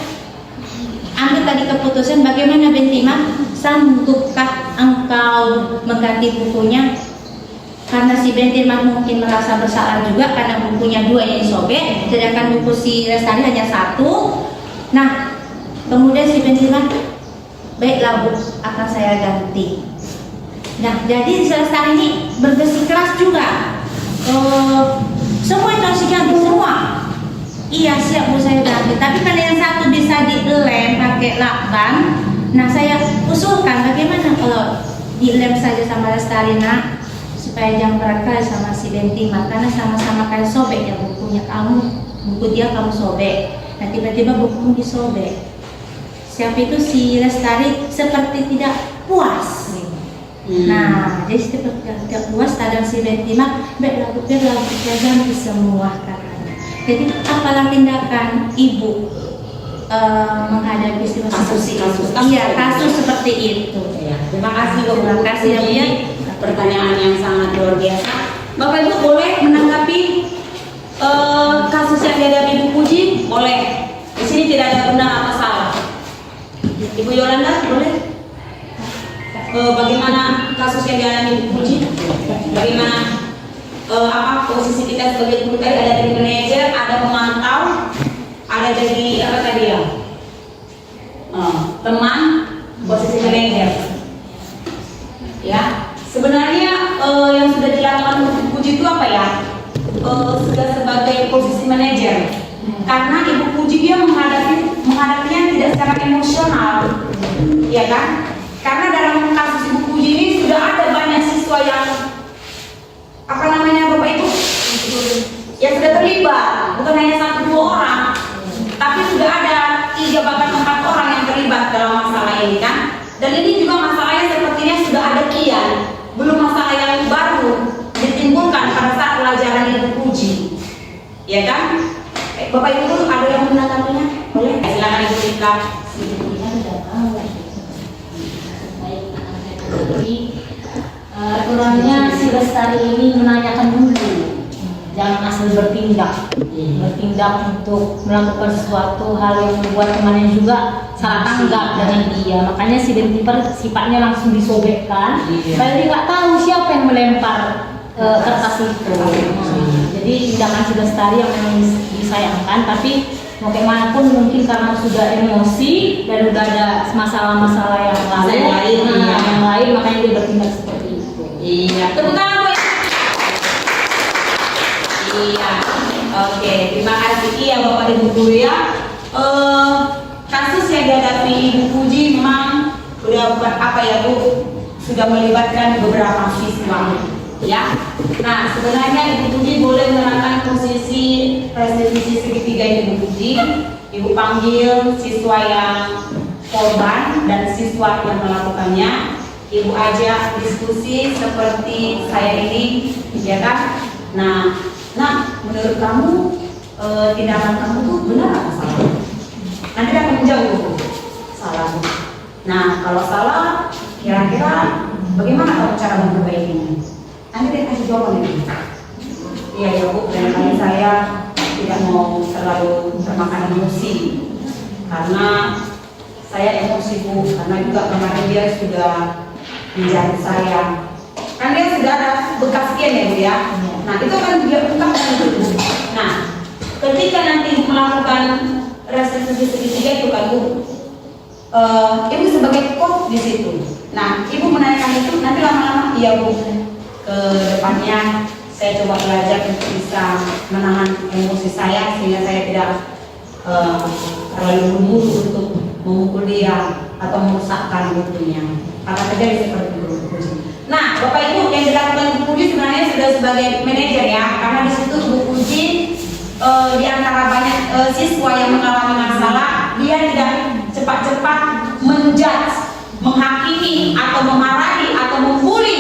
ambil tadi keputusan, bagaimana Bentima, sanggupkah engkau mengganti bukunya? Karena si Bentima mungkin merasa bersalah juga karena bukunya 2 yang disobek, sedangkan buku si Lestari hanya 1. Nah, kemudian si Bentima, baiklah Bu, akan saya ganti. Nah, jadi si Lestari ini bersikeras juga. Semua itu harus diganti, semua. Iya siap Bu, saya ganti. Tapi kalau yang 1 bisa dilem pakai lakban, nah saya usulkan bagaimana kalau dilem saja sama Lestari nak, supaya jangan berakal sama si Bentima, karena sama-sama kan sobek ya bukunya kamu, buku dia kamu sobek. Nah tiba-tiba bukumu disobek. Siapa itu si Lestari seperti tidak puas. Nah, jadi seperti tidak puas, kadang si Bentima baiklah kita ganti semua katanya. Jadi apalah tindakan ibu menghadapi kasus seperti itu. Ya, terima kasih Bu. Terima kasih ya Bu ya. Pertanyaan yang sangat luar biasa. Bapak Ibu boleh menanggapi kasus yang dihadapi Ibu Puji? Boleh. Di sini tidak ada benar atau salah. Ibu Yolanda boleh? Bagaimana kasus yang dihadapi Ibu Puji? Bagaimana apa posisi kita sebagai guru tadi? Ada dari manajer, ada pemantau, ada jadi apa tadi ya? Teman, posisi manajer. Ya, sebenarnya yang sudah dilakukan Ibu Puji itu apa ya? Sudah sebagai posisi manajer. Karena Ibu Puji dia menghadapinya tidak secara emosional, ya kan? Karena dalam kasus Ibu Puji ini sudah ada banyak siswa yang apa namanya Bapak Ibu yang sudah terlibat, bukan hanya 1-2 orang, tapi sudah ada 3 bahkan 4 orang yang terlibat dalam masalah ini kan. Dan ini juga masalahnya sepertinya sudah ada kian, belum masalah yang baru ditimbulkan pada saat pelajaran Ibu Puji, ya kan? Bapak Ibu ada yang menanggapinya? Boleh? Silakan Ibu Tika. Aturannya si Lestari ini menanyakan dulu, jangan asal bertindak untuk melakukan sesuatu hal yang membuat temannya juga salah tanggap dengan dia. Makanya si Bentima sifatnya langsung disobekkan, padahal dia nggak tahu siapa yang melempar kertas itu. Jadi tindakan si Lestari yang memang disayangkan, tapi mau kemana pun mungkin karena sudah emosi dan udah ada masalah-masalah yang lain, makanya dia bertindak seperti itu. Iya, tepuk tangan Bu. Iya, oke, terima kasih ya Bapak Ibu guru ya. Kasus yang dihadapi Ibu Puji memang sudah apa ya Bu, sudah melibatkan beberapa siswa, ya. Nah, sebenarnya Ibu Puji boleh menerangkan posisi restitusi segitiga Ibu Puji. Ibu panggil siswa yang korban dan siswa yang melakukannya. Ibu ajak diskusi seperti saya ini, ya kan? Nah, menurut kamu tindakan kamu tuh benar atau salah? Nanti dia akan menjawab salah. Nah, kalau salah, kira-kira bagaimana kamu cara memperbaikinya? Nanti dia kasih jawaban ini. Iya ya Bu, barangkali saya tidak mau terlalu termakan emosi, karena saya emosi Bu, karena juga kemarin dia sudah menjadi saya. Kan dia sudah ada bekas sekian ya Bu ya. Nah itu kan dia ungkapkan itu. Nah ketika nanti melakukan restitusi segitiga itu kan Bu, Ibu sebagai coach di situ. Nah Ibu menanyakan itu, nanti lama-lama iya Bu, ke depannya saya coba belajar untuk bisa menahan emosi saya sehingga saya tidak terlalu buru-buru untuk memukul dia atau merusakkan bukunya. Karena terjadi seperti itu. Nah, Bapak Ibu yang dilakukan Ibu Puji sebenarnya sudah sebagai manajer ya, karena di situ Ibu Puji di antara banyak siswa yang mengalami masalah, dia tidak cepat-cepat menjudge, menghakimi atau memarahi atau membuli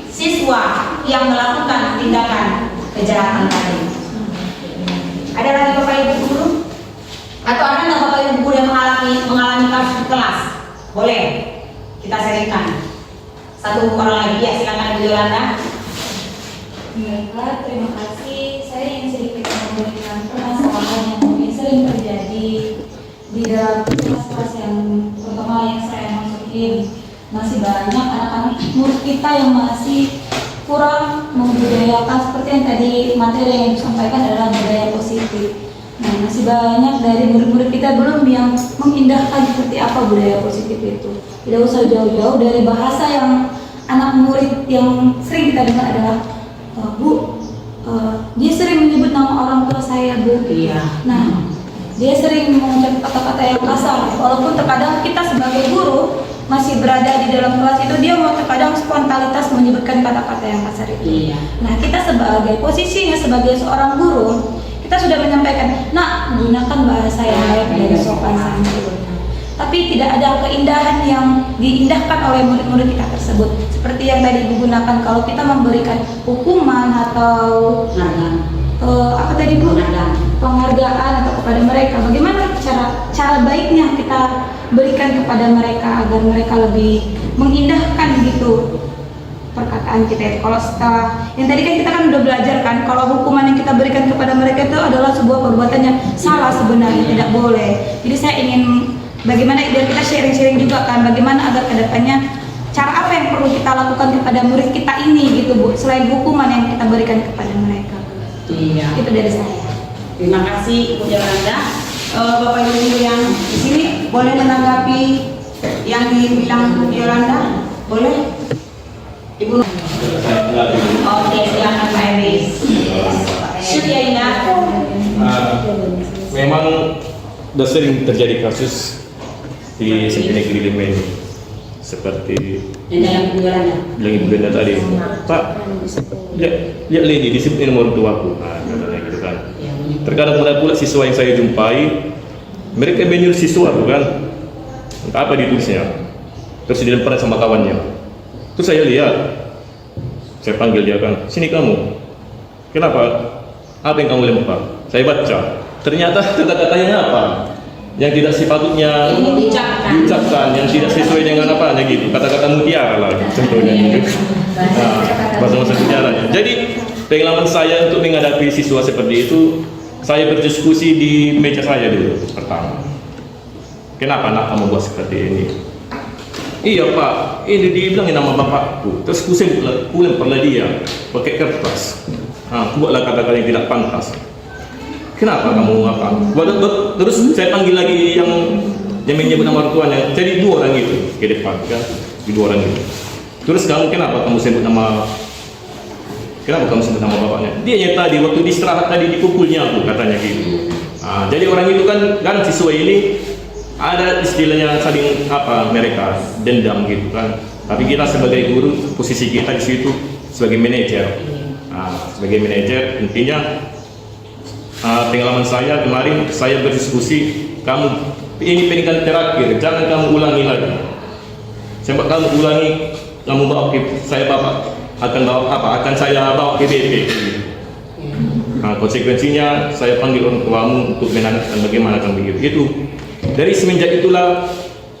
siswa yang melakukan tindakan kejahatan tadi. Ada lagi Bapak Ibu guru? Atau ada nggak Bapak Ibu guru yang mengalami kasus di kelas? Boleh kita sharingkan. Satu orang lagi ya, silakan Ibu Yolanda. Baiklah, terima kasih. Saya ingin sedikit memberikan permasalahan yang mungkin sering budaya kelas yang pertama yang saya masukin, masih banyak anak-anak murid kita yang masih kurang membudayakan seperti yang tadi materi yang disampaikan adalah budaya positif. Nah, masih banyak dari murid-murid kita belum yang mengindahkan seperti apa budaya positif itu. Tidak usah jauh-jauh dari bahasa yang anak murid yang sering kita dengar adalah Bu, dia sering menyebut nama orang tua saya, Bu. Iya. Nah, dia sering mengucap kata-kata yang kasar. Walaupun terkadang kita sebagai guru masih berada di dalam kelas itu, dia mau terkadang spontanitas menyebutkan kata-kata yang kasar itu. Iya. Nah, kita sebagai posisinya sebagai seorang guru, kita sudah menyampaikan, nak, gunakan bahasa yang baik dari sopan santun. Tapi tidak ada keindahan yang diindahkan oleh murid-murid kita tersebut. Seperti yang tadi digunakan kalau kita memberikan hukuman atau apa tadi Bu? Penghargaan atau kepada mereka. Bagaimana cara baiknya kita berikan kepada mereka agar mereka lebih mengindahkan gitu perkataan kita. Kalau setelah yang tadi kan kita kan udah belajar kan, kalau hukuman yang kita berikan kepada mereka itu adalah sebuah perbuatan yang salah sebenarnya, tidak boleh. Jadi saya ingin bagaimana biar kita sharing-sharing juga kan, bagaimana agar kedepannya cara apa yang perlu kita lakukan kepada murid kita ini gitu Bu, selain hukuman yang kita berikan kepada mereka. Iya. Itu dari saya. Terima kasih Ibu Yolanda. Bapak Ibu yang di sini boleh menanggapi yang dibilang Bu Yolanda? Boleh? Ibu. Oke, silakan Pak Eris. Syuyaina. Memang sudah sering terjadi kasus di SMP Negeri 5 ini, seperti yang Bu Yolanda. bilang Ibu Yolanda tadi, Pak, lihat Lady disiplin nomor tuaku, katanya gitu kan. Terkadang pula siswa yang saya jumpai, mereka menyuruh siswa bukan, entah apa ditulisnya, terus dilempar sama kawannya. Terus saya lihat, saya panggil dia kan, sini kamu, kenapa? Apa yang kamu lempar? Saya baca, ternyata kata-katanya apa? Yang tidak sepatutnya diucapkan, yang tidak sesuai dengan apa gitu, kata-kata mutiara lah contohnya gitu. Nah, bahasa mutiaranya. Jadi pengalaman saya untuk menghadapi siswa seperti itu, saya berdiskusi di meja saya dulu pertama. Kenapa nak kamu buat seperti ini? Iya Pak, ini dibilangin nama bapakku. Terus ku lemparlah dia pakai kertas. Buatlah kata-kata yang tidak pantas. Kenapa kamu apa? Terus saya panggil lagi yang menyebut nama orang tuanya. Jadi dua orang itu ke depan kan, dua orang itu. Terus kenapa kamu sebut nama bapaknya? Dia yang tadi waktu istirahat tadi dipukulnya aku, katanya gitu. Jadi orang itu kan siswa ini ada istilahnya saling mereka dendam gitu kan. Tapi kita sebagai guru, posisi kita di situ sebagai manajer. Sebagai manajer intinya pengalaman saya kemarin saya berdiskusi, kamu ini peringatan terakhir, jangan kamu ulangi lagi. Sebab kamu ulangi, kamu bawa ke saya bapak akan saya bawa ke BP. Konsekuensinya saya panggil orang tuamu untuk menanyakan bagaimana kamu begitu. Itu dari semenjak itulah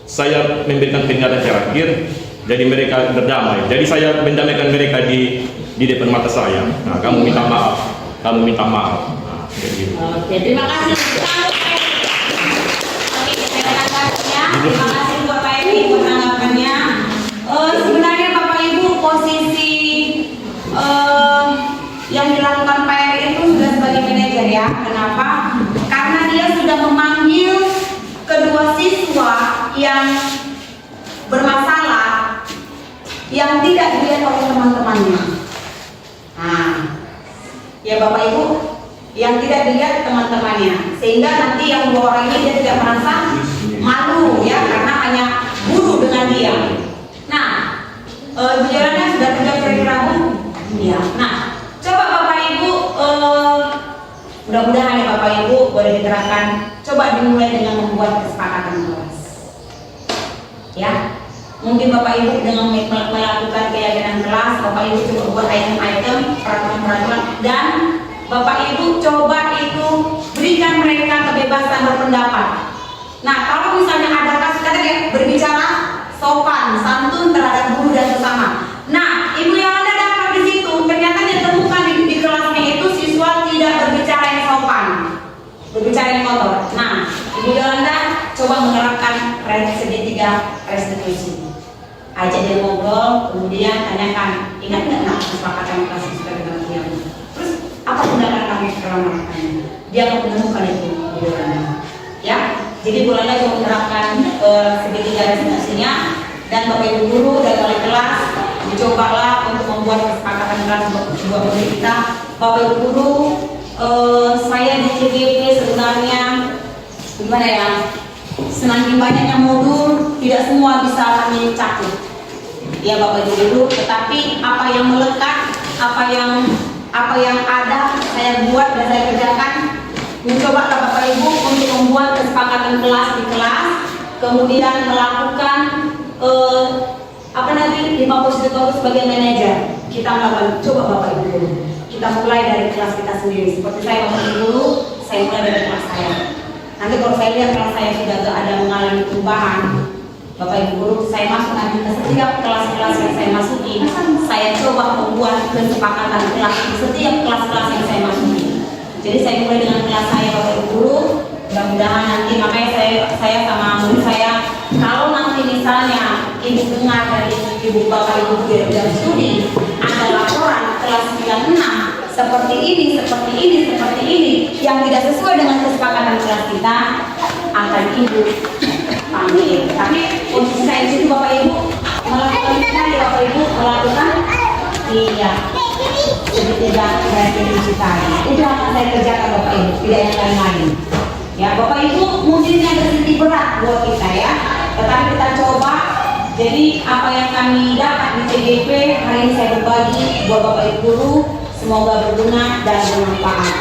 saya memberikan peringatan terakhir, jadi mereka berdamai. Jadi saya mendamaikan mereka di depan mata saya. Kamu minta maaf, gitu. Oke, terima kasih. Terima kasih Bapak Ibu untuk tanggapannya. Sebenarnya Bapak Ibu posisi yang dilakukan Pak Eri itu sudah sebagai manajer ya. Kenapa? Karena dia sudah memanggil kedua siswa yang bermasalah yang tidak dilihat oleh teman-temannya. Ya Bapak Ibu, yang tidak dilihat teman-temannya, sehingga nanti yang dua orang ini dia tidak merasa malu ya, karena hanya guru dengan dia. Nah, jalannya sudah terjawab kira-kira Bu? Iya. Nah, coba Bapak Ibu, mudah-mudahan ya Bapak Ibu boleh diterapkan. Coba dimulai dengan membuat kesepakatan kelas. Ya, mungkin Bapak Ibu dengan melakukan keyakinan kelas, Bapak Ibu coba buat item-item peraturan-peraturan, dan Bapak Ibu coba itu berikan mereka kebebasan berpendapat. Nah, kalau misalnya ada kasus tadi berbicara sopan, santun terhadap guru dan sesama. Nah, Ibu yang ada dapat di situ, ternyata ditemukan di kelasnya itu siswa tidak berbicara yang sopan, berbicara yang kotor. Nah, Ibu Yolanda coba menerapkan prinsip segitiga restitusi. Ajak dia ngobrol, kemudian tanyakan, ingat nggak nak kesepakatan kelas sudah dengan dia? Terus apa tindakan kamu setelah melakukannya? Dia akan menemukan itu di dalamnya. Ya, jadi bolehlah coba menerapkan segitiga restitusinya, dan Bapak Ibu guru dan wali kelas dicobalah untuk membuat kesepakatan kelas buat murid kita. Bapak Ibu guru, saya di CGP sebenarnya gimana ya? Semakin banyaknya modul, tidak semua bisa kami cakup. Ya Bapak Ibu guru, tetapi apa yang melekat, apa yang ada saya buat dan saya kerjakan. Mencoba Bapak Ibu untuk membuat kesepakatan kelas di kelas, kemudian melakukan di Mampus itu sebagai manajer. Kita melakukan, coba Bapak Ibu guru, kita mulai dari kelas kita sendiri. Seperti saya Bapak Ibu guru, saya mulai dari kelas saya. Nanti kalau saya lihat kelas saya sudah ada mengalami perubahan, Bapak Ibu guru, saya masuk nanti ke setiap kelas-kelas yang saya masuki, saya coba membuat kesepakatan kelas di setiap kelas-kelas yang saya masuki. Jadi saya mulai dengan kelas saya Bapak Ibu guru, mudah-mudahan nanti makanya saya sama murid saya, kalau nanti misalnya ibu dengar dari ibu Bapak Ibu guru dan studi ada laporan kelas 96 seperti ini yang tidak sesuai dengan kesepakatan kelas kita, akan ibu panggil. Tapi untuk saya itu Bapak Ibu melakukan Bapak Ibu melakukan segitiga restitusi tadi. Itu akan saya kerjakan Bapak Ibu, tidak yang lain-lain. Ya Bapak Ibu mungkin agak sedikit berat buat kita ya, tetapi kita coba. Jadi apa yang kami dapat di CGP hari ini saya berbagi buat Bapak Ibu guru. Semoga berguna dan bermanfaat.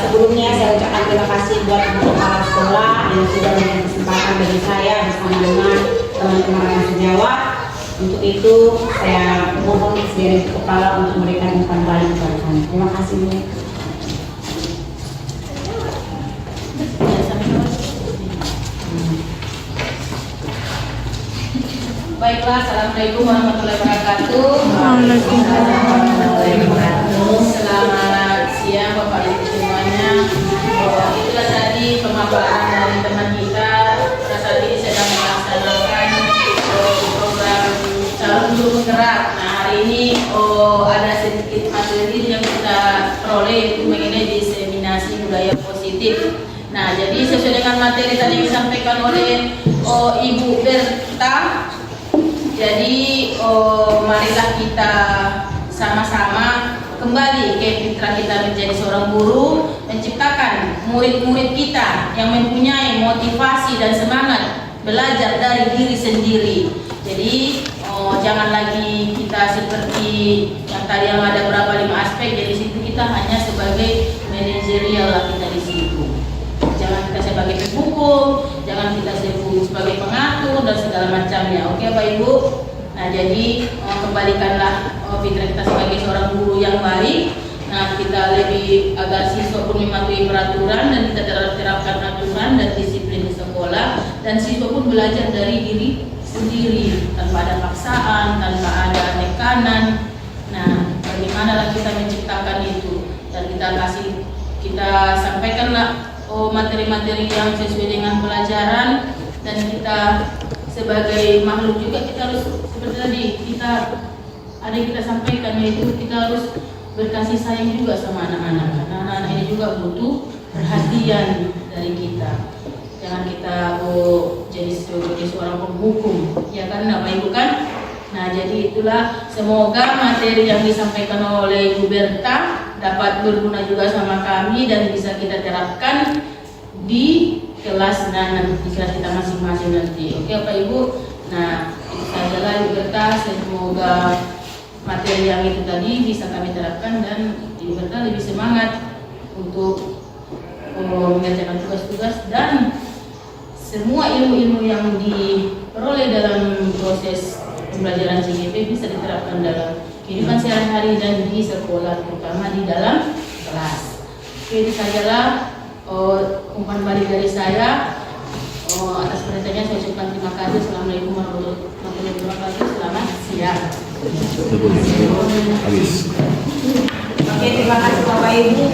Sebelumnya saya ucapkan terima kasih buat kepala sekolah yang sudah memberikan kesempatan bagi saya bersama dengan teman-teman yang sejawat. Untuk itu saya mohon dari kepala untuk memberikan umpan balik kepada kami. Terima kasih. Baiklah, assalamualaikum warahmatullahi wabarakatuh. Selamat siang Bapak Ibu semuanya. Itulah tadi pemaparan dari teman kita. Saat ini sedang melaksanakan program calon guru penggerak. Nah hari ini ada sedikit materi yang kita peroleh itu mengenai diseminasi budaya positif. Nah jadi sesuai dengan materi tadi yang disampaikan oleh Ibu Berta. Jadi marilah kita sama-sama kembali ke fitrah kita menjadi seorang guru, menciptakan murid-murid kita yang mempunyai motivasi dan semangat belajar dari diri sendiri. Jadi jangan lagi kita seperti yang tadi yang ada berapa 5 aspek, jadi situ kita hanya sebagai manajerial lah kita di situ. Jangan kita sebagai penghukum, jangan kita sebagai pengatur dan segala macamnya. Oke Pak Ibu. Nah jadi kembalikanlah fitrah kita sebagai seorang guru yang baik. Nah kita lebih agar siswa pun mematuhi peraturan dan kita terapkan aturan dan disiplin di sekolah, dan siswa pun belajar dari diri sendiri tanpa ada paksaan, tanpa ada tekanan. Nah bagaimana kita menciptakan itu, dan kita sampaikanlah materi-materi yang sesuai dengan pelajaran, dan kita sebagai makhluk juga kita harus seperti tadi kita ada yang kita sampaikan, yaitu kita harus berkasih sayang juga sama anak-anak. Karena anak-anak ini juga butuh perhatian dari kita. Jangan kita jadi sebagai seorang penghukum, ya kan Bapak Ibu kan? Nah jadi itulah, semoga materi yang disampaikan oleh Ibu Berta dapat berguna juga sama kami dan bisa kita terapkan di kelas di kelas kita masing-masing nanti. Oke Bapak Ibu. Nah itu sajalah Ibu Berta, semoga materi yang itu tadi bisa kami terapkan dan Ibu Berta lebih semangat untuk mengerjakan tugas-tugas dan semua ilmu-ilmu yang diperoleh dalam proses pembelajaran CGP bisa diterapkan dalam kehidupan sehari-hari dan di sekolah, terutama di dalam kelas. Oke, itu sajalah umpan balik dari saya. Atas perhatiannya saya ucapkan terima kasih. Assalamualaikum warahmatullahi wabarakatuh. Selamat siang. Oke, terima kasih Bapak Ibu.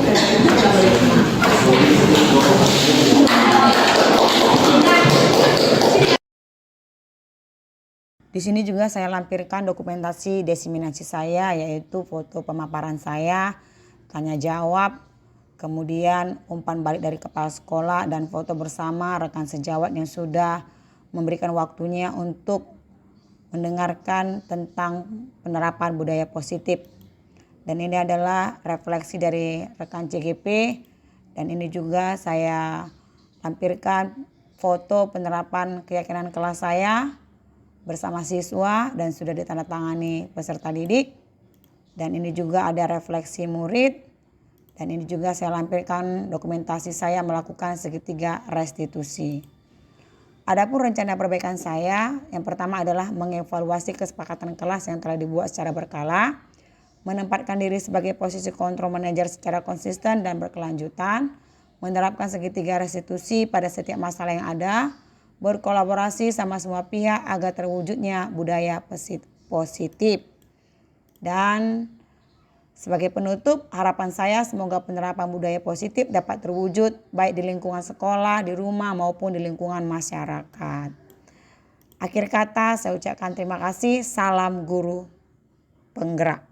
Di sini juga saya lampirkan dokumentasi diseminasi saya, yaitu foto pemaparan saya, tanya jawab, kemudian umpan balik dari kepala sekolah, dan foto bersama rekan sejawat yang sudah memberikan waktunya untuk mendengarkan tentang penerapan budaya positif. Dan ini adalah refleksi dari rekan CGP, dan ini juga saya lampirkan foto penerapan keyakinan kelas saya bersama siswa dan sudah ditandatangani peserta didik. Dan ini juga ada refleksi murid, dan ini juga saya lampirkan dokumentasi saya melakukan segitiga restitusi. Adapun rencana perbaikan saya, yang pertama adalah mengevaluasi kesepakatan kelas yang telah dibuat secara berkala, menempatkan diri sebagai posisi kontrol manajer secara konsisten dan berkelanjutan, menerapkan segitiga restitusi pada setiap masalah yang ada, berkolaborasi sama semua pihak agar terwujudnya budaya positif. Dan sebagai penutup, harapan saya semoga penerapan budaya positif dapat terwujud baik di lingkungan sekolah, di rumah maupun di lingkungan masyarakat. Akhir kata saya ucapkan terima kasih, salam guru penggerak.